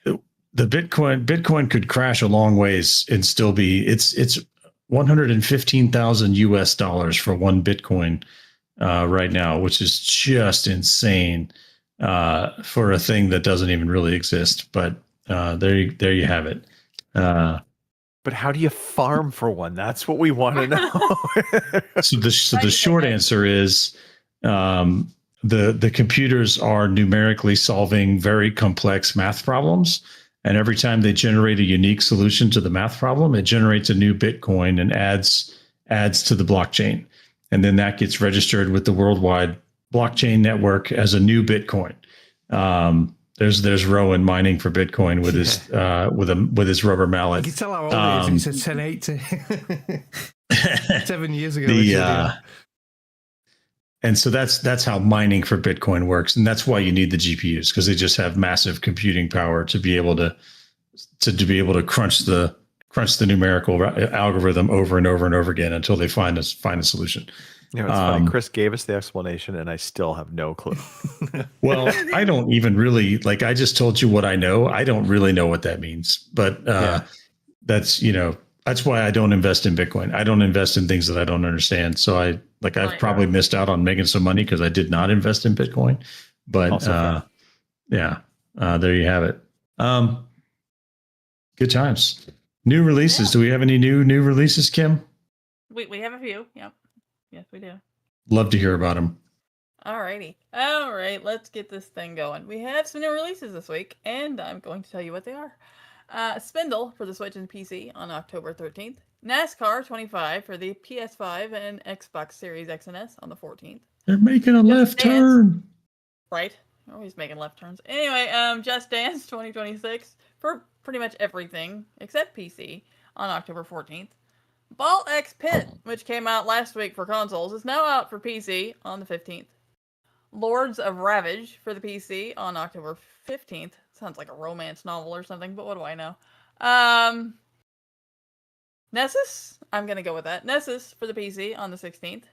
the Bitcoin could crash a long ways and still be it's 115,000 US dollars for one Bitcoin right now, which is just insane for a thing that doesn't even really exist. But there you have it. But how do you farm for one? That's what we want to know. So the short answer is the computers are numerically solving very complex math problems. And every time they generate a unique solution to the math problem, it generates a new Bitcoin and adds to the blockchain. And then that gets registered with the worldwide blockchain network as a new Bitcoin. There's Rowan mining for Bitcoin with his with his rubber mallet. You can tell how old he is. It's a 1080. 7 years ago. And so that's how mining for Bitcoin works, and that's why you need the GPUs, because they just have massive computing power to be able to crunch the numerical algorithm over and over and over again until they find a solution. You know, it's funny. Chris gave us the explanation, and I still have no clue. Well, I don't even really I just told you what I know. I don't really know what that means, but that's why I don't invest in Bitcoin. I don't invest in things that I don't understand. So I've probably missed out on making some money because I did not invest in Bitcoin. But there you have it. Good times. New releases. Do we have any new releases, Kim? We have a few. Yep. Yes, we do. Love to hear about them. Alrighty. All right, let's get this thing going. We have some new releases this week, and I'm going to tell you what they are. Spindle for the Switch and PC on October 13th. NASCAR 25 for the PS5 and Xbox Series X and S on the 14th. They're making a left turn. Right. They're always making left turns. Anyway, Just Dance 2026 for pretty much everything except PC on October 14th. Ball X Pit, which came out last week for consoles, is now out for PC on the 15th. Lords of Ravage for the PC on October 15th. Sounds like a romance novel or something, but what do I know? Nessus? I'm going to go with that. Nessus for the PC on the 16th.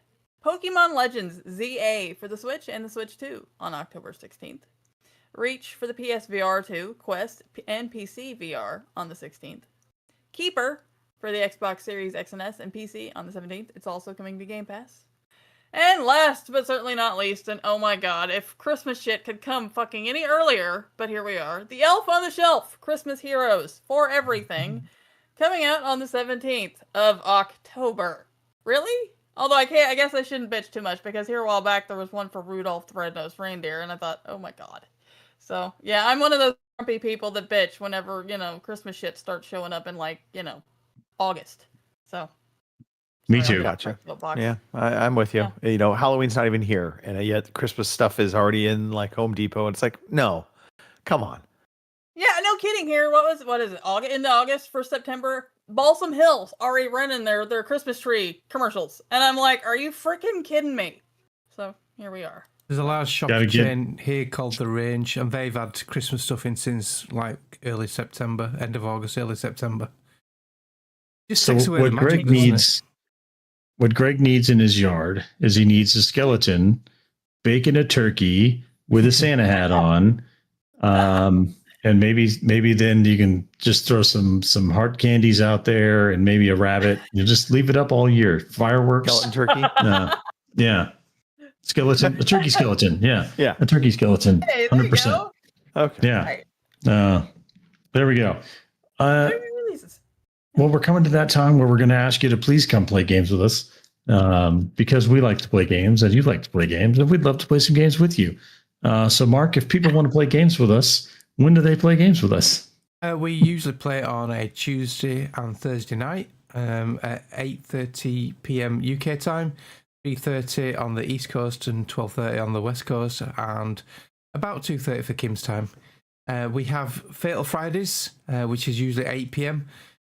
Pokemon Legends ZA for the Switch and the Switch 2 on October 16th. Reach for the PSVR 2, Quest, and PC VR on the 16th. Keeper for the Xbox Series X and S and PC on the 17th. It's also coming to Game Pass. And last but certainly not least, and oh my god, if Christmas shit could come fucking any earlier, but here we are, The Elf on the Shelf, Christmas Heroes for everything, coming out on the 17th of October. Really? Although I guess I shouldn't bitch too much, because here a while back there was one for Rudolph the Red-Nosed Reindeer, and I thought, oh my god. So, yeah, I'm one of those grumpy people that bitch whenever, Christmas shit starts showing up in, August. So... Me too. Gotcha. Yeah, I'm with you. Yeah. Halloween's not even here, and yet Christmas stuff is already in Home Depot, and it's like, no, come on. Yeah, no kidding. Here, what is it? Into August for September. Balsam Hills already running their Christmas tree commercials, and I'm like, are you freaking kidding me? So here we are. There's a large shop chain here called The Range, and they've had Christmas stuff in since early September, end of August, early September. Just takes away the magic, what Greg needs in his yard is he needs a skeleton baking a turkey with a Santa hat on. And maybe then you can just throw some hard candies out there and maybe a rabbit. You just leave it up all year. Fireworks. Skeleton turkey. Yeah. Skeleton, a turkey skeleton. Yeah. Yeah. A turkey skeleton. Hey, 100%. Okay. Yeah. There we go. Well, we're coming to that time where we're going to ask you to please come play games with us, because we like to play games and you like to play games, and we'd love to play some games with you. So, Mark, if people want to play games with us, when do they play games with us? We usually play on a Tuesday and Thursday night at 8:30 p.m. UK time, 3:30 on the East Coast and 12:30 on the West Coast, and about 2:30 for Kim's time. We have Fatal Fridays, which is usually 8 p.m.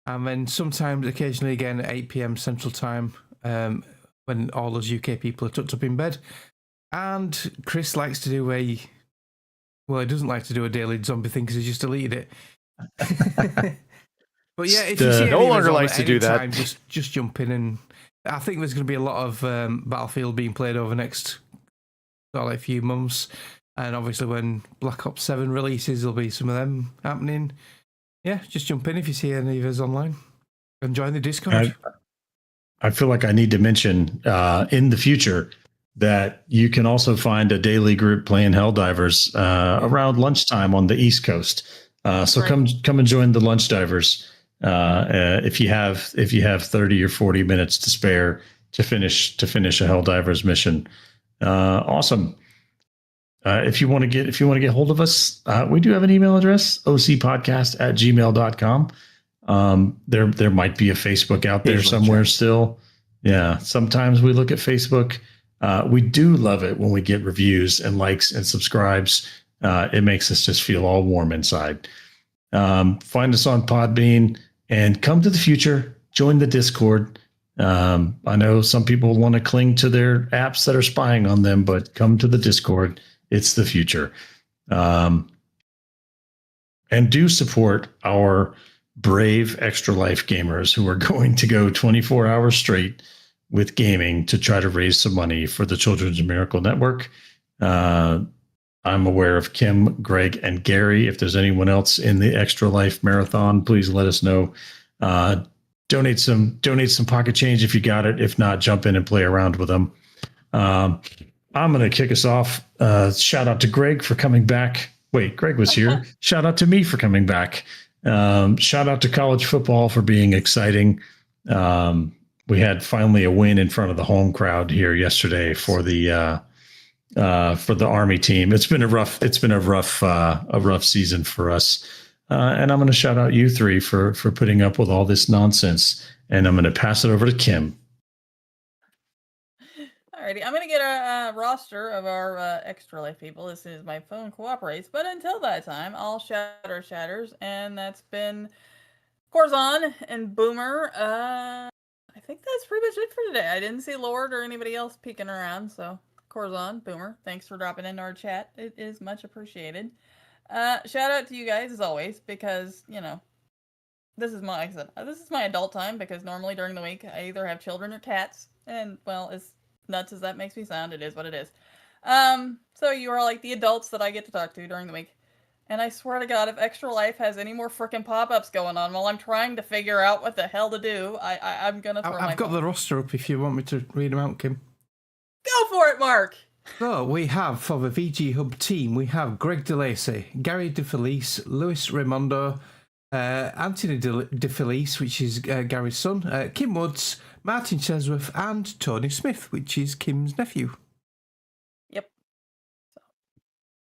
And then sometimes, occasionally again, at 8 p.m. Central Time, when all those UK people are tucked up in bed. And Chris likes to do he doesn't like to do a daily zombie thing because he's just deleted it. But yeah, if you see no any of us longer on likes at to any do that. time, just jump in, and I think there's going to be a lot of Battlefield being played over the next few months, and obviously when Black Ops 7 releases, there'll be some of them happening. Yeah, just jump in if you see any of us online and join the Discord. I feel like I need to mention in the future that you can also find a daily group playing Helldivers around lunchtime on the East Coast. So come and join the Lunch Divers if you have 30 or 40 minutes to spare to finish a Helldivers mission. Awesome. If you want to get hold of us, we do have an email address, ocpodcast@gmail.com. There might be a Facebook out there somewhere still. Yeah. Sometimes we look at Facebook. We do love it when we get reviews and likes and subscribes. It makes us just feel all warm inside. Find us on Podbean and come to the future. Join the Discord. I know some people want to cling to their apps that are spying on them, but come to the Discord. It's the future. And do support our brave Extra Life gamers who are going to go 24 hours straight with gaming to try to raise some money for the Children's Miracle Network. I'm aware of Kim, Greg, and Gary. If there's anyone else in the Extra Life Marathon, please let us know. Donate some pocket change if you got it. If not, jump in and play around with them. I'm going to kick us off. Shout out to Greg for coming back. Wait, Greg was here. Shout out to me for coming back. Shout out to college football for being exciting. We had finally a win in front of the home crowd here yesterday for the Army team. It's been a rough season for us. And I'm going to shout out you three for putting up with all this nonsense. And I'm going to pass it over to Kim. Alrighty, I'm going to get a roster of our Extra Life people as soon as my phone cooperates. But until that time, I'll shout our chatters. And that's been Corzon and Boomer. I think that's pretty much it for today. I didn't see Lord or anybody else peeking around. So Corzon, Boomer, thanks for dropping into our chat. It is much appreciated. Shout out to you guys as always, because, you know, this is my adult time, because normally during the week I either have children or cats, and, well, as nuts as that makes me sound, it is what it is. So you are like the adults that I get to talk to during the week. And I swear to God, if Extra Life has any more freaking pop-ups going on while I'm trying to figure out what the hell to do, I'm gonna throw I've got the roster up if you want me to read them out, Kim. Go for it, Mark! So we have, for the VG Hub team, we have Greg DeLacy, Gary DeFelice, Luis Raimondo, Anthony DeFelice, which is Gary's son, Kim Woods, Martin Chesworth, and Tony Smith, which is Kim's nephew. Yep.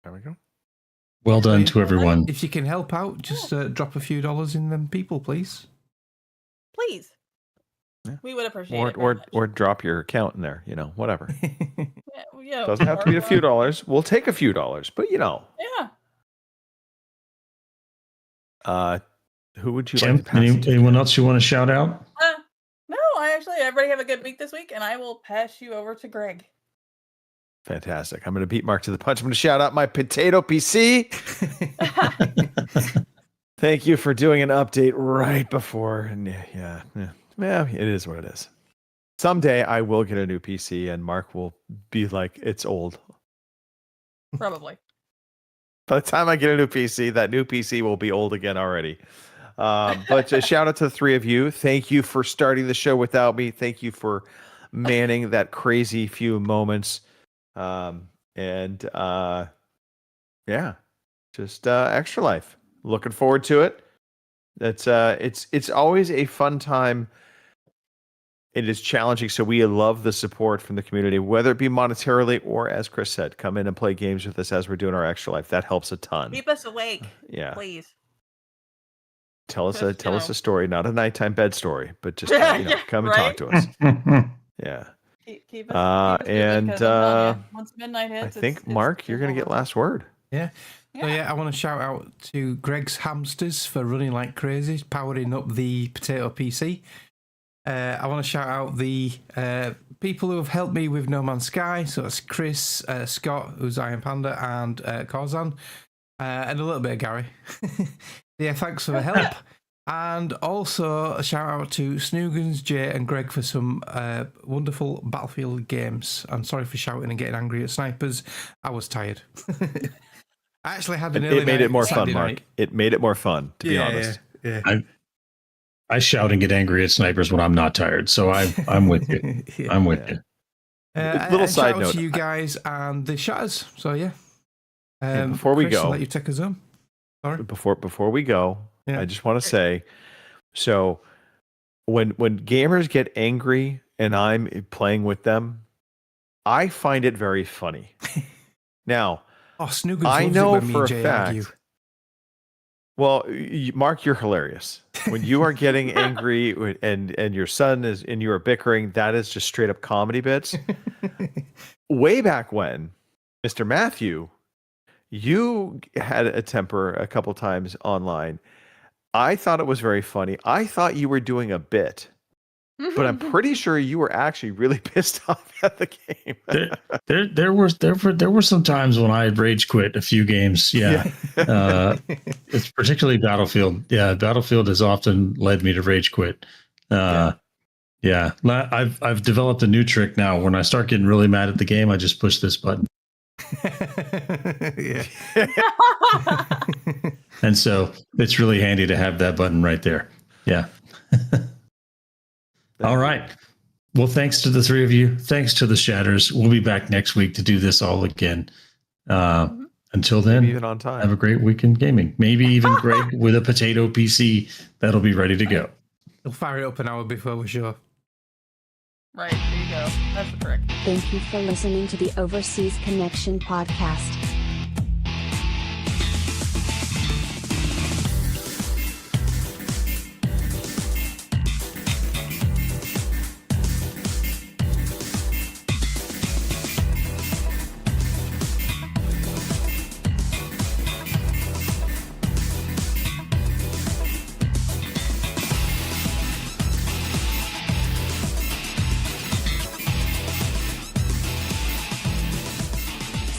There we go. Well done to everyone. If you can help out, just drop a few dollars in them people, please. Please. Yeah. We would appreciate it. Or drop your account in there, whatever. Yeah, Doesn't have to be a few dollars. We'll take a few dollars, but Yeah. Who would you Kim, like to pass it to? anyone else you want to shout out? No, everybody have a good week this week, and I will pass you over to Greg. Fantastic. I'm going to beat Mark to the punch. I'm going to shout out my potato PC. Thank you for doing an update right before. And yeah, it is what it is. Someday I will get a new PC and Mark will be like, it's old. Probably. By the time I get a new PC, that new PC will be old again already. But a shout out to the three of you. Thank you for starting the show without me. Thank you for manning that crazy few moments. Just Extra Life. Looking forward to it. It's always a fun time. It is challenging, so we love the support from the community, whether it be monetarily or, as Chris said, come in and play games with us as we're doing our Extra Life. That helps a ton. Keep us awake. Yeah. Please. Tell us a story, not a nighttime bed story, but just come and talk to us. Yeah. Keep us and once midnight hits, I think Mark, you're going to get last word. Yeah. So I want to shout out to Greg's Hamsters for running like crazy, powering up the Potato PC. I want to shout out the people who have helped me with No Man's Sky. So it's Chris, Scott, who's Iron Panda, and Corzan, and a little bit of Gary. Yeah, thanks for the help. And also a shout out to Snoogans, Jay, and Greg for some wonderful Battlefield games. I'm sorry for shouting and getting angry at snipers. I was tired. I actually had an early It made night it more Saturday fun, Mark. night. It made it more fun, to be honest. Yeah. I shout and get angry at snipers when I'm not tired. So I'm with you. Yeah. I'm with you. Little and side shout out note. to you guys and the shatters. So yeah. Before we Chris, I'll go, let you take us home. Sorry. before we go, Yeah. I just want to say, so when gamers get angry and I'm playing with them, I find it very funny. Now, Oh, Snoogans I loves know it when me for a and Jay fact. argue. Well, Mark, you're hilarious. When you are getting angry and your son is and you are bickering, that is just straight up comedy bits. Way back when, Mr. Matthew, you had a temper a couple times online. I thought it was very funny. I thought you were doing a bit, but I'm pretty sure you were actually really pissed off at the game. There were some times when I had rage quit a few games. Yeah. It's particularly Battlefield. Yeah, Battlefield has often led me to rage quit. Yeah. I've developed a new trick now. When I start getting really mad at the game, I just push this button. Yeah. And so it's really handy to have that button right there. Yeah. All right. Well, thanks to the three of you. Thanks to the Shatters. We'll be back next week to do this all again. Until then, Maybe even on time. have a great weekend gaming. Maybe even Greg with a potato PC that'll be ready to go. He'll fire it up an hour before we're sure. Right, there you go. That's the trick. Thank you for listening to the Overseas Connection podcast.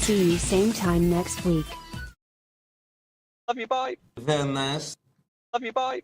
See you same time next week. Love you, bye. Very nice. Love you, bye.